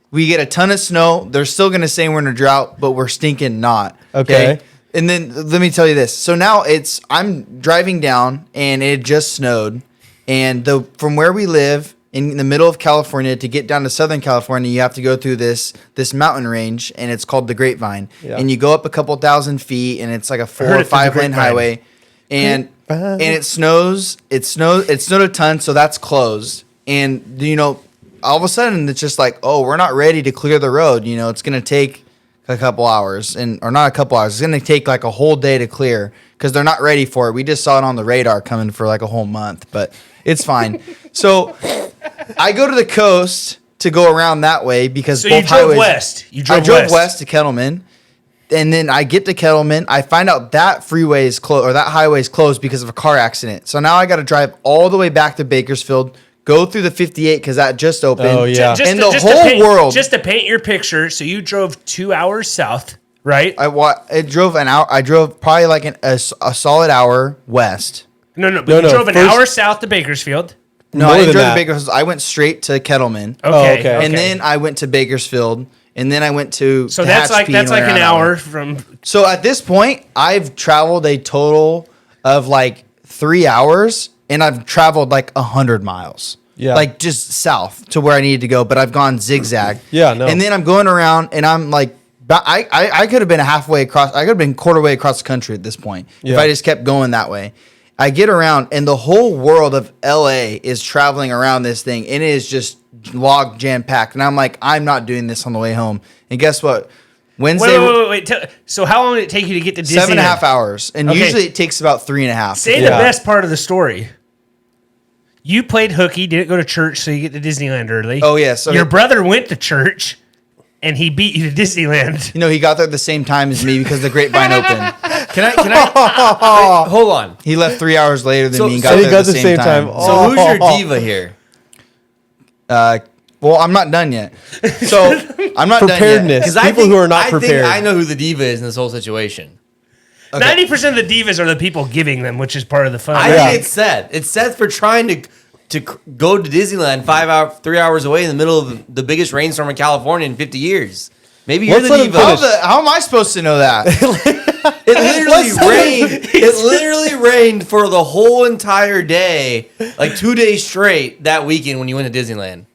we get a ton of snow. They're still gonna say we're in a drought, but we're stinking not. Okay. And then let me tell you this. So now I'm driving down, and it just snowed, and from where we live in the middle of California to get down to Southern California, you have to go through this mountain range, and it's called the Grapevine. Yeah. And you go up a couple thousand feet, and it's like a 4 heard or it through the 5 lane grapevine. highway, and it snows. It snowed a ton, so that's closed. And all of a sudden it's just like, oh, we're not ready to clear the road. It's gonna take a couple hours, or not a couple hours. It's gonna take like a whole day to clear because they're not ready for it. We just saw it on the radar coming for like a whole month, but it's fine. So I go to the coast to go around that way because So both you drove highways. west. I drove west to Kettleman, and then I get to Kettleman. I find out that freeway is closed, or that highway is closed because of a car accident. So now I got to drive all the way back to Bakersfield, go through the 58 because that just opened. Oh, yeah. And the whole world. Just to paint your picture, so you drove 2 hours south, right? I drove an hour. I drove probably like a solid hour west. No, but No, you no, drove an first- hour south to Bakersfield. No, More I than didn't drive that. to Bakersfield. I went straight to Kettleman. Okay. okay. And then I went to Bakersfield, and then I went to So that's like Tehachapi and went an around that hour way. from. So at this point, I've traveled a total of like 3 hours, and I've traveled like 100 miles. Yeah. Like just south to where I needed to go, but I've gone zigzag. Yeah, no. And then I'm going around, and I'm like, I could have been halfway across. I could have been quarter way across the country at this point if I just kept going that way. I get around, and the whole world of LA is traveling around this thing, and it is just log jam packed. And I'm like, I'm not doing this on the way home. And guess what? Wednesday. Wait. So how long did it take you to get to Disneyland? 7.5 hours, and Okay. usually it takes about 3.5. Say Yeah. the best part of the story. You played hooky, didn't go to church, so you get to Disneyland early. Oh, yeah, so your it- brother went to church, and he beat you to Disneyland. You know, he got there at the same time as me because the grapevine opened. Can I wait, hold on. He left 3 hours later than So- me and so got he there at the same time. So who's your diva here? Well, I'm not done yet. So I'm not done yet. Preparedness. People who are not prepared. I know who the diva is in this whole situation. 90% of the divas are the people giving them, which is part of the fun. I Yeah. think it's Seth. It's Seth for trying to go to Disneyland 3 hours away in the middle of the biggest rainstorm in California in 50 years. Maybe you're Let's the let him diva. finish. How am I supposed to know that? It literally rained. It literally rained for the whole entire day, like 2 days straight that weekend when you went to Disneyland.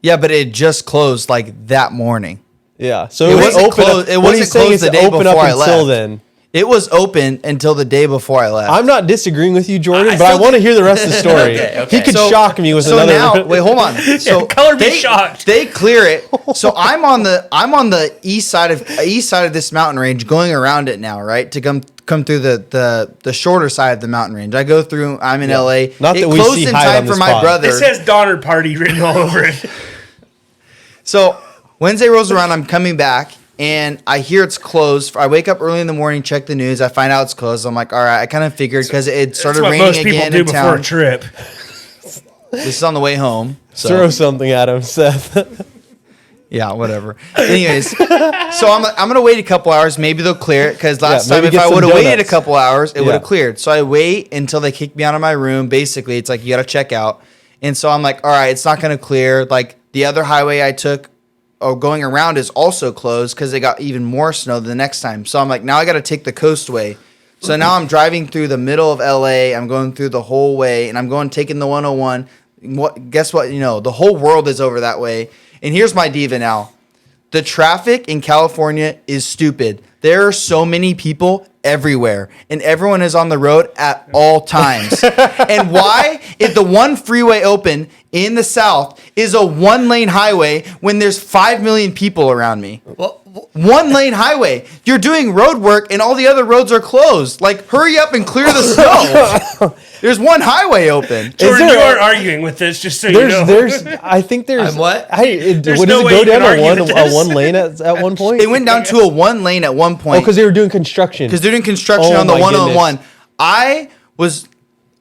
Yeah, but it just closed like that morning. Yeah. So It it was wasn't open. closed- it What wasn't he's saying closed is the to day open up before I until left. then. It was open until the day before I left. I'm not disagreeing with you, Jordan, I but I still want to hear the rest of the story. Okay. He could So- shock me with so another. now, wait, hold on. So color me shocked. They clear it. So I'm on the east side of this mountain range, going around it now, right? To come through the shorter side of the mountain range. I go through. I'm in LA. Not it that we closed see in Hyde time on for this my pod. brother. It says Donner Party written all over it. So Wednesday rolls around, I'm coming back, and I hear it's closed. I wake up early in the morning, check the news. I find out it's closed. I'm like, all right. I kind of figured because it That's started what raining most people again do in before town. a trip. This is on the way home. So. Throw something at him, Seth. Yeah, whatever. Anyways, so I'm gonna wait a couple hours. Maybe they'll clear it because last Yeah, time maybe if get I some would have waited a donuts. couple hours, it would have Yeah. cleared. So I wait until they kick me out of my room. Basically, it's like you gotta check out. And so I'm like, all right, it's not gonna clear. Like the other highway I took, going around is also closed because they got even more snow the next time. So I'm like, now I gotta take the coastway. So now I'm driving through the middle of LA. I'm going through the whole way, and I'm taking the 101. Guess what? You know, the whole world is over that way. And here's my diva now. The traffic in California is stupid. There are so many people everywhere, and everyone is on the road at all times. And why? If the one freeway open in the south is a 1-lane highway when there's 5 million people around me. Well, 1-lane highway. You're doing road work and all the other roads are closed. Like, hurry up and clear the snow. There's one highway open. Jordan, there you a- are arguing with this, just so you know. I think there's. I'm what? There's What no does way it you go can down argue to with a this. one lane at one point? It went down to a 1-lane at one point. because they were doing construction. Because they're doing construction Oh on the my one-on-one.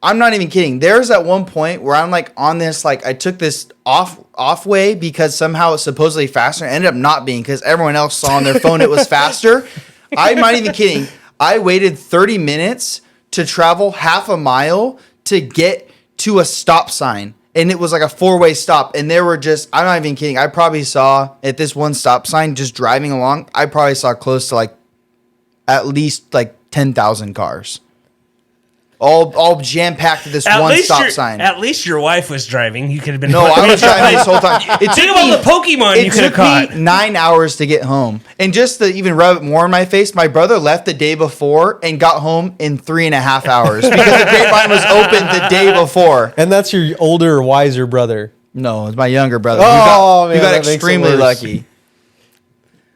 I'm not even kidding. There's at one point where I'm like on this, like I took this off way because somehow it's supposedly faster. It ended up not being because everyone else saw on their phone it was faster. I'm not even kidding. I waited 30 minutes to travel half a mile to get to a stop sign. And it was like a 4-way stop. And there were just, I'm not even kidding. I probably saw at this one stop sign just driving along, I probably saw close to like at least like 10,000 cars. All jam-packed to this one stop sign. At least your wife was driving. You could have been. No, I was driving this whole time. It Think took of all me- the Pokemon you It could have took caught. me 9 hours to get home. And just to even rub it more in my face, my brother left the day before and got home in 3.5 hours because the grapevine was open the day before. and that's your older, wiser brother. No, it's my younger brother. Oh, you man, got that makes it extremely worse. lucky.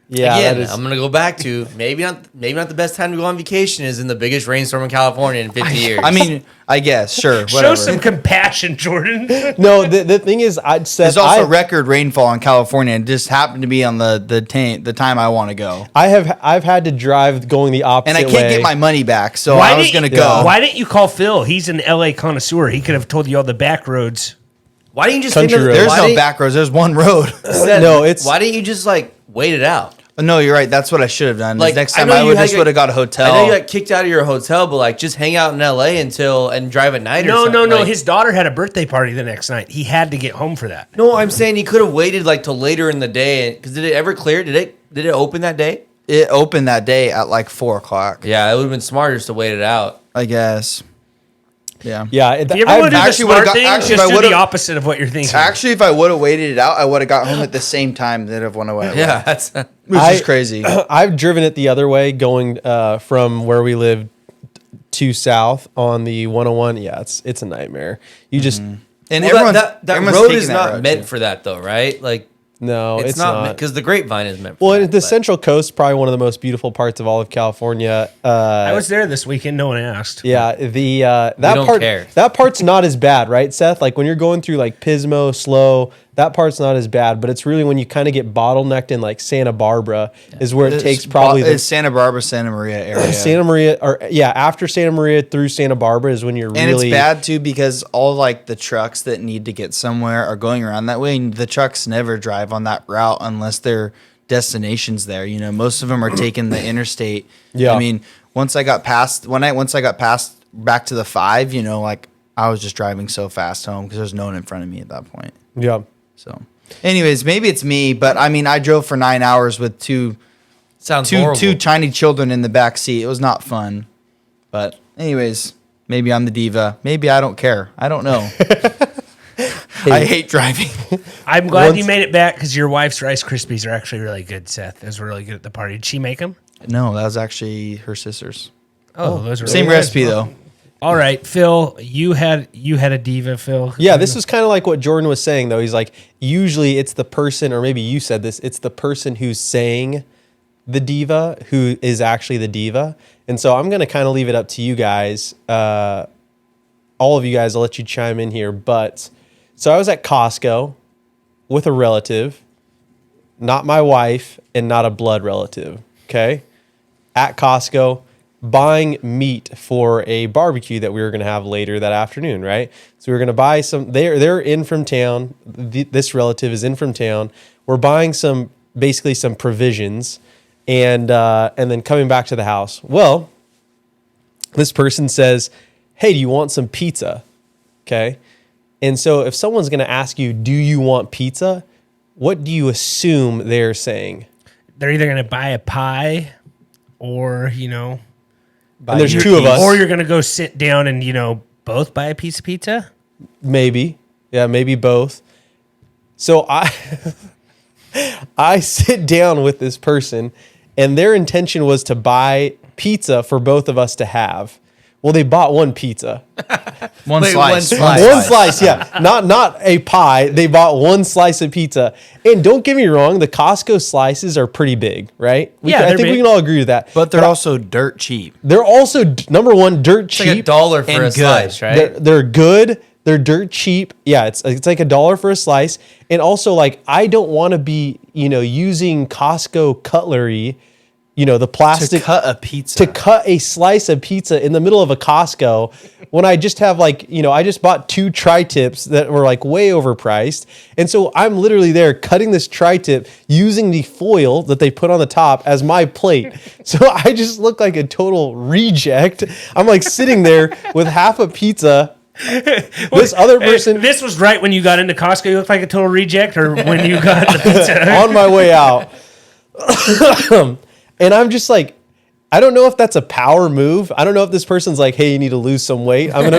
Yeah, again, that is. I'm gonna go back to maybe not the best time to go on vacation is in the biggest rainstorm in California in 50 years. I mean, I guess, sure, whatever. Show some compassion, Jordan. No, the thing is, I'd said There's also record rainfall in California. It just happened to be on the time I want to go. I've had to drive going the opposite And way. I can't get my money back, so I was going to go. Why didn't you call Phil? He's an LA connoisseur. He could have told you all the back roads. why didn't you just Country think of road. There's why no didn't- back roads. There's one road. Seth, No, it's- why didn't you just like wait it out? No, you're right. That's what I should have done. Like, Next I time know I you would had just your- would have got a hotel. I know you got kicked out of your hotel, but like just hang out in LA and drive at night. No, or something. no. Like, His daughter had a birthday party the next night. He had to get home for that. no, I'm saying he could have waited like till later in the day. Because did it ever clear? Did it open that day? It opened that day at like 4:00. Yeah, it would have been smarter just to wait it out. I guess. Yeah. Yeah. If you ever want to do the actually would've smart got- thing, actually, just if I do the would've- opposite of what you're thinking. Actually, if I would have waited it out, I would have got home at the same time that everyone went. Yeah, that's Which is crazy. I've driven it the other way, going from where we live to south on the 101. Yeah, it's a nightmare. You just And well, everyone that everyone's road taking is that not road, meant too. for that though, right? Like no, it's not because the Grapevine is meant. For Well, that, the but- Central Coast, probably one of the most beautiful parts of all of California. I was there this weekend. No one asked. Yeah, that don't part care. that part's not as bad, right, Seth? Like when you're going through like Pismo, slow, that part's not as bad. But it's really when you kind of get bottlenecked in like Santa Barbara is where it takes probably it's Santa Barbara, Santa Maria area. Santa Maria, or yeah, after Santa Maria through Santa Barbara is when you're And really it's bad too because all like the trucks that need to get somewhere are going around that way, and the trucks never drive on that route unless their destinations there. You know, most of them are taking the interstate. Yeah. I mean, once I got past back to the 5, you know, like I was just driving so fast home because there's no one in front of me at that point. yeah. So, anyways, maybe it's me, but I mean, I drove for 9 hours with two horrible. tiny children in the back seat. It was not fun. But anyways, maybe I'm the diva. Maybe I don't care. I don't know. I hate driving. I'm glad Once- you made it back because your wife's Rice Krispies are actually really good, Seth. Those were really good at the party. Did she make them? No, that was actually her sister's. Oh, those are Same really recipe good. though. All right, Phil, you had a diva, Phil. Yeah, this was kind of like what Jordan was saying, though. He's like, usually it's the person, or maybe you said this, it's the person who's saying the diva who is actually the diva. And so I'm going to kind of leave it up to you guys. All of you guys, I'll let you chime in here. But so I was at Costco with a relative, not my wife, and not a blood relative. Okay. At Costco, buying meat for a barbecue that we were going to have later that afternoon, right? So we were going to buy some. They're in from town. This relative is in from town. We're buying basically some provisions, and then coming back to the house. Well, this person says, "Hey, do you want some pizza?" Okay, and so if someone's going to ask you, "Do you want pizza?" What do you assume they're saying? They're either going to buy a pie or, And there's two of us. or you're going to go sit down and, both buy a piece of pizza. Maybe. Yeah, maybe both. So I sit down with this person, and their intention was to buy pizza for both of us to have. Well, they bought one pizza. One Wait, slice. one One slice, yeah. Not a pie. They bought one slice of pizza. And don't get me wrong, the Costco slices are pretty big, right? Yeah, I they're think we big. can all agree with that. But they're also dirt cheap. They're also, number one, dirt It's like cheap. $1 for and a good. slice, right? They're good. They're dirt cheap. Yeah, it's like $1 for a slice. And also, like, I don't want to be, using Costco cutlery, the plastic To cut a pizza. to cut a slice of pizza in the middle of a Costco when I just have I just bought 2 tri-tips that were like way overpriced. And so I'm literally there cutting this tri-tip using the foil that they put on the top as my plate. So I just look like a total reject. I'm like sitting there with half a pizza. This other person This was right when you got into Costco. You looked like a total reject, or when you got the pizza. on my way out. And I'm just like, I don't know if that's a power move. I don't know if this person's like, hey, you need to lose some weight. I'm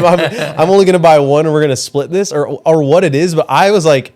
only gonna buy one and we're gonna split this, or what it is. But I was like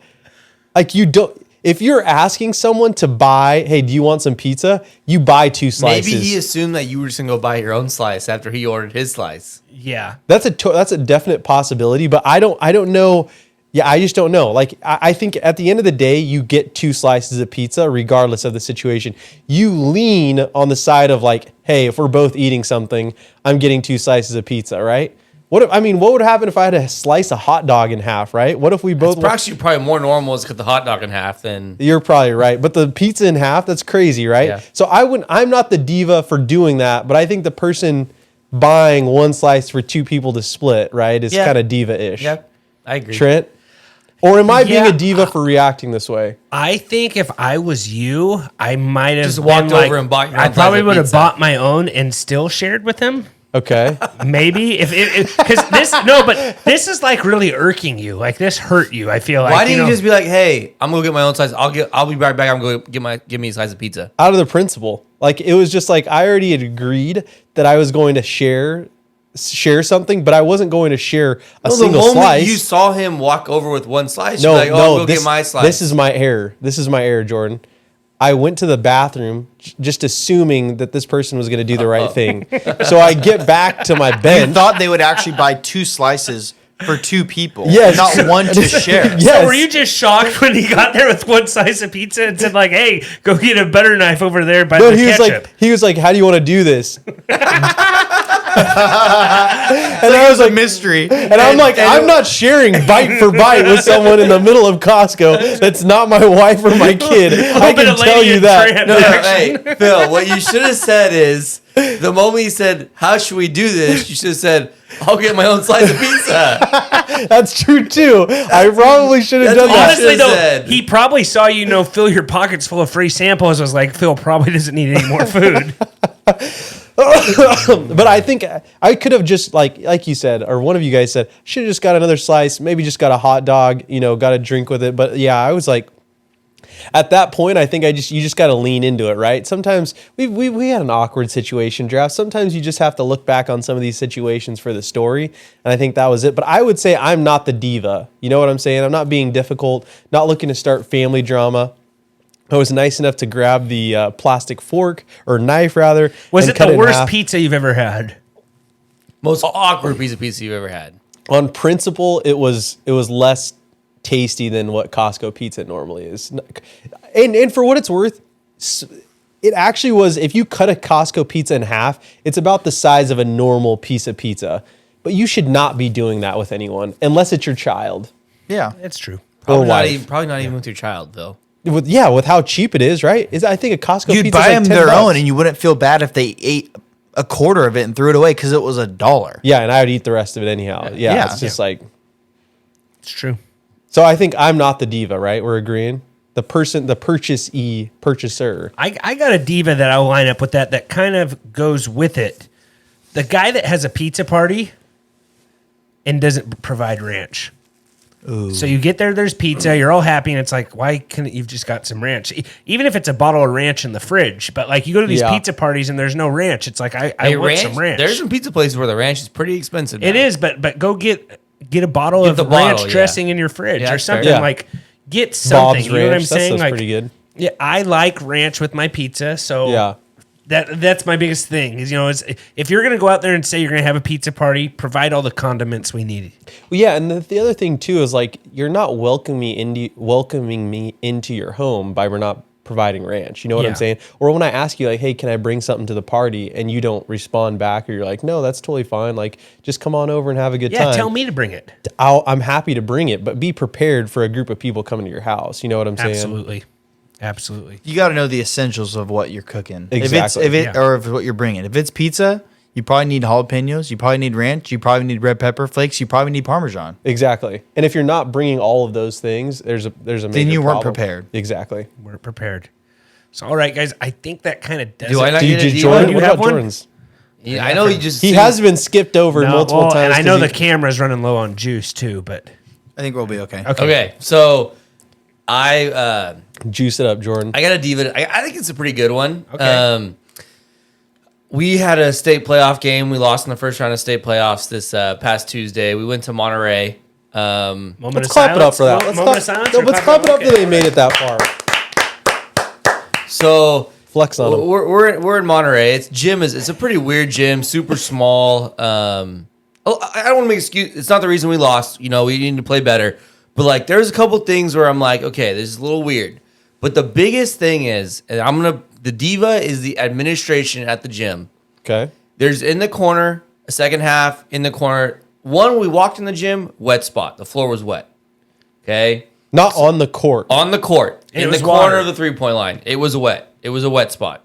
you don't. If you're asking someone to buy, hey, do you want some pizza? You buy 2 slices. Maybe he assumed that you were just gonna go buy your own slice after he ordered his slice. Yeah. That's a definite possibility, but I don't know. Yeah, I just don't know. Like, I think at the end of the day, you get 2 slices of pizza regardless of the situation. You lean on the side of like, hey, if we're both eating something, I'm getting 2 slices of pizza, right? What would happen if I had to slice a hot dog in half, right? What if we both... It's actually probably more normal is cut the hot dog in half than... You're probably right. But the pizza in half, that's crazy, right? Yeah. So I'm not the diva for doing that, but I think the person buying 1 slice for 2 people to split, right, is Yeah. kind of diva-ish. Yeah, I agree. Trent? Or am I being Yeah, a diva for reacting this way? I think if I was you, I might have Just walked been like, over and bought your I own probably slice of would have pizza. bought my own and still shared with him. Okay. Maybe if because but this is like really irking you. Like this hurt you. I feel like. Why didn't you just be like, hey, I'm gonna go get my own slice. I'll be right back. I'm gonna give me a slice of pizza. Out of the principle. Like it was just like I already had agreed that I was going to share something, but I wasn't going to share a single the moment slice. you saw him walk over with one slice, No, you're like, no, I'll go get my slice. This is my error. This is my error, Jordan. I went to the bathroom just assuming that this person was going to do the right thing. So I get back to my You bench. thought they would actually buy 2 slices for 2 people, Yes. not one to share. Yes. So were you just shocked when he got there with one slice of pizza and said like, "Hey, go get a butter knife over there by No, the he ketchup"? was like, how do you want to do this? And that was a mystery. And I'm like, I'm not sharing bite for bite with someone in the middle of Costco that's not my wife or my kid. I bit can of tell lady you in that. trans. No, hey, Phil, what you should have said is the moment he said, how should we do this? You should have said, I'll get my own slice of pizza. That's true too. I probably should have That's done that. Honestly, should've though, said. he probably saw fill your pockets full of free samples. Was like, Phil probably doesn't need any more food. But I think I could have just like you said, or one of you guys said, should have just got another slice, maybe just got a hot dog, got a drink with it. But yeah, I was like, at that point, I think you just got to lean into it, right? Sometimes we had an awkward situation draft. Sometimes you just have to look back on some of these situations for the story, and I think that was it. But I would say I'm not the diva. You know what I'm saying? I'm not being difficult, not looking to start family drama. I was nice enough to grab the plastic fork or knife rather. Was and it cut the in worst half. pizza you've ever had? Most awkward piece of pizza you ever had. On principle, it was less tasty than what Costco pizza normally is. And for what it's worth, it actually was, if you cut a Costco pizza in half, it's about the size of a normal piece of pizza. But you should not be doing that with anyone unless it's your child. Yeah. It's true. Probably not, wife. even, probably not even with your child, though. With how cheap it is, right? I think a Costco You'd pizza buy is them like their $10. own, and you wouldn't feel bad if they ate a quarter of it and threw it away because it was $1. Yeah, and I would eat the rest of it anyhow. Yeah, Yeah. it's just like... It's true. So I think I'm not the diva, right? We're agreeing? The purchaser. I got a diva that I'll line up with that kind of goes with it. The guy that has a pizza party and doesn't provide ranch. Ooh. So you get there's pizza, you're all happy, and it's like, why couldn't you've just got some ranch? Even if it's a bottle of ranch in the fridge, but like you go to these pizza parties and there's no ranch, it's like I want some ranch. There's some pizza places where the ranch is pretty expensive. It now. is, but go get a bottle of the ranch bottle, yeah. dressing in your fridge Yeah, or that's fair. something Yeah. like. Get something. Bob's You know what I'm Ranch, that saying? sounds Like, pretty good. yeah, I like ranch with my pizza, so Yeah. that's my biggest thing. Is if you're gonna go out there and say you're gonna have a pizza party, provide all the condiments we need. Well, yeah, and the other thing too is like you're not welcoming me into your home by we're not providing ranch. You know what Yeah. I'm saying? Or when I ask you like, hey, can I bring something to the party, and you don't respond back, or you're like, no, that's totally fine. Like, just come on over and have a good Yeah, time. tell me to bring it. I'm happy to bring it, but be prepared for a group of people coming to your house. You know what I'm saying? Absolutely. You got to know the essentials of what you're cooking. Exactly. Or if what you're bringing. If it's pizza, you probably need jalapenos. You probably need ranch. You probably need red pepper flakes. You probably need Parmesan. Exactly. And if you're not bringing all of those things, there's a major Then you weren't problem. prepared. Exactly. We're prepared. So all right, guys, I think that kind of does Do it. I not Do you get a just diva? Jordan? you What have about one? Jordan's? Yeah, I know he just. He has been skipped over multiple times. And I 'cause know he- the camera's running low on juice too, but I think we'll be okay. Okay, so I Juice it up, Jordan. got a diva. I think it's a pretty good one. Okay. We had a state playoff game. We lost in the first round of state playoffs this past Tuesday. We went to Monterey. moment Let's of clap it up silence? for that. Moment of silence? or Let's clap clap it up that they made it that far. So Flex on them. we're in Monterey. It's a pretty weird gym, super small. I don't want to make excuse. It's not the reason we lost. We need to play better. But like, there's a couple things where I'm like, okay, this is a little weird. But the biggest thing is, and the diva is the administration at the gym. Okay. There's in the corner, a second half in the corner. One, we walked in the gym, wet spot. The floor was wet. Okay. Not on the court. On the court, It in the was corner water. of the 3-point line. It was wet. It was a wet spot.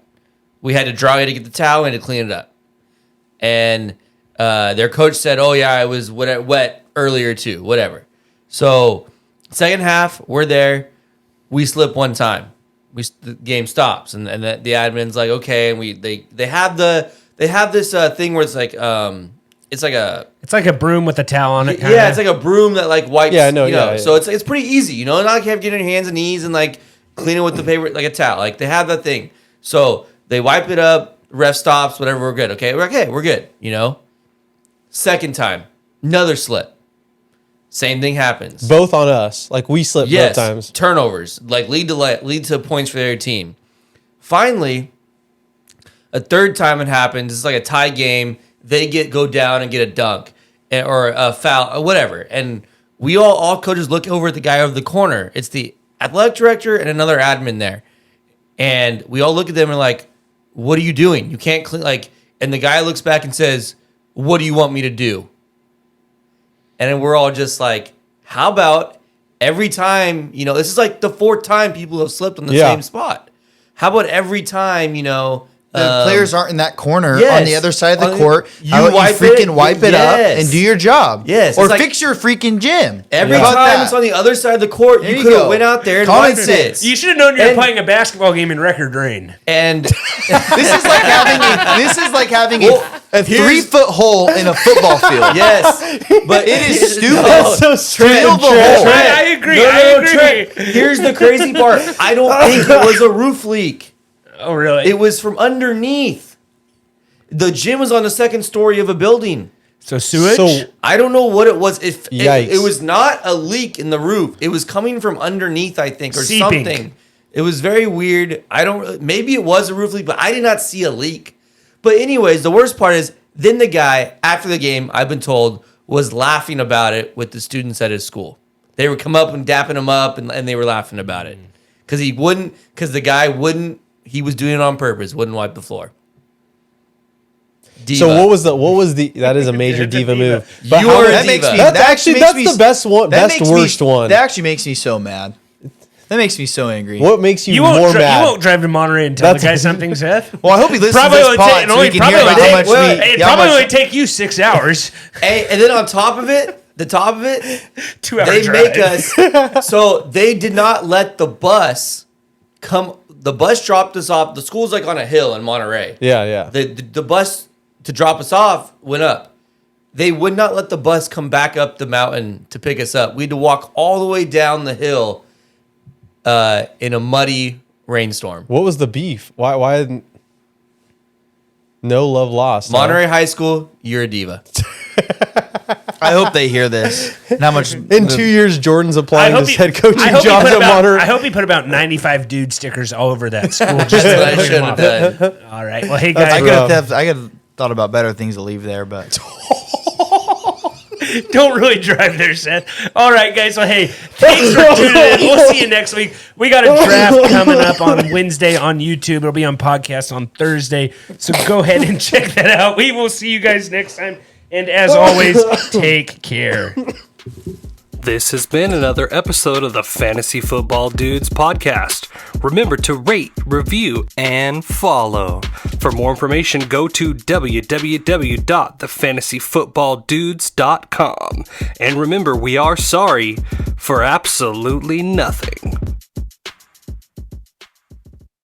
We had to dry it to get the towel and to clean it up. And their coach said, oh, yeah, it was wet earlier too, whatever. So Second half, we're there. We slip one time. The game stops, and the admin's like, okay, and they have this thing where it's like a broom with a towel on it. yeah, it's like a broom that like wipes. Yeah, I know, yeah. So it's pretty easy, Not like you have to get on your hands and knees and like clean it with the paper like a towel. Like they have that thing. So they wipe it up. Ref stops. Whatever. We're good. Okay. We're good. Second time, another slip. Same thing happens. Both on us. Like we slipped both times. Turnovers like lead to points for their team. Finally, a third time it happens. It's like a tie game. They go down and get a dunk or a foul or whatever. And we all coaches look over at the guy over the corner. It's the athletic director and another admin there. And we all look at them and like, what are you doing? You can't clean and the guy looks back and says, what do you want me to do? And then we're all just like, how about every time, this is like the fourth time people have slipped on the same spot. How about every time, the players aren't in that corner yes, on the other side of the court. You wipe it up and do your job. Yes. Or fix your freaking gym. Every time it's on the other side of the court, you could have went out there and wiped it. You should have known you were playing a basketball game in record rain. And this is like having a 3-foot hole in a football field. Yes. But it is stupid. That's so strange. I agree. Trent, here's the crazy part. I don't think it was a roof leak. Oh, really? It was from underneath. The gym was on the second story of a building. So sewage? So I don't know what it was. Yikes. It was not a leak in the roof. It was coming from underneath, I think, or Seeping. something. It was very weird. Maybe it was a roof leak, but I did not see a leak. But anyways, the worst part is then the guy, after the game, I've been told, was laughing about it with the students at his school. They would come up and dapping him up, and they were laughing about it. Because the guy wouldn't, he was doing it on purpose, wouldn't wipe the floor. Diva. So what was the that is a major diva move. But you are a that diva. makes me That's the best one, worst one. That actually makes me so mad. That makes me so angry. What makes you won't more mad? You won't drive to Monterey and tell the guy something, Seth. Well, I hope he listens to this pod so he can hear about how much It probably only take you 6 hours. Hey, and then on top of it, 2 hours. they make us. So they did not let the bus come. The bus dropped us off. The school's like on a hill in Monterey. Yeah. The bus to drop us off went up. They would not let the bus come back up the mountain to pick us up. We had to walk all the way down the hill in a muddy rainstorm. What was the beef? Why didn't no love lost? Monterey High School, you're a diva. I hope they hear this. And how much In 2 years, Jordan's applying his head coaching I hope he job put at about- Monterey. I hope he put about 95 dude stickers all over that school. That's what I should have done. All right. Well, hey I guys, could have thought about better things to leave there, but don't really drive there, Seth. All right, guys. Well, hey, thanks for tuning in. We'll see you next week. We got a draft coming up on Wednesday on YouTube. It'll be on podcast on Thursday. So go ahead and check that out. We will see you guys next time. And as always, take care. This has been another episode of the Fantasy Football Dudes podcast. Remember to rate, review, and follow. For more information, go to www.thefantasyfootballdudes.com. And remember, we are sorry for absolutely nothing.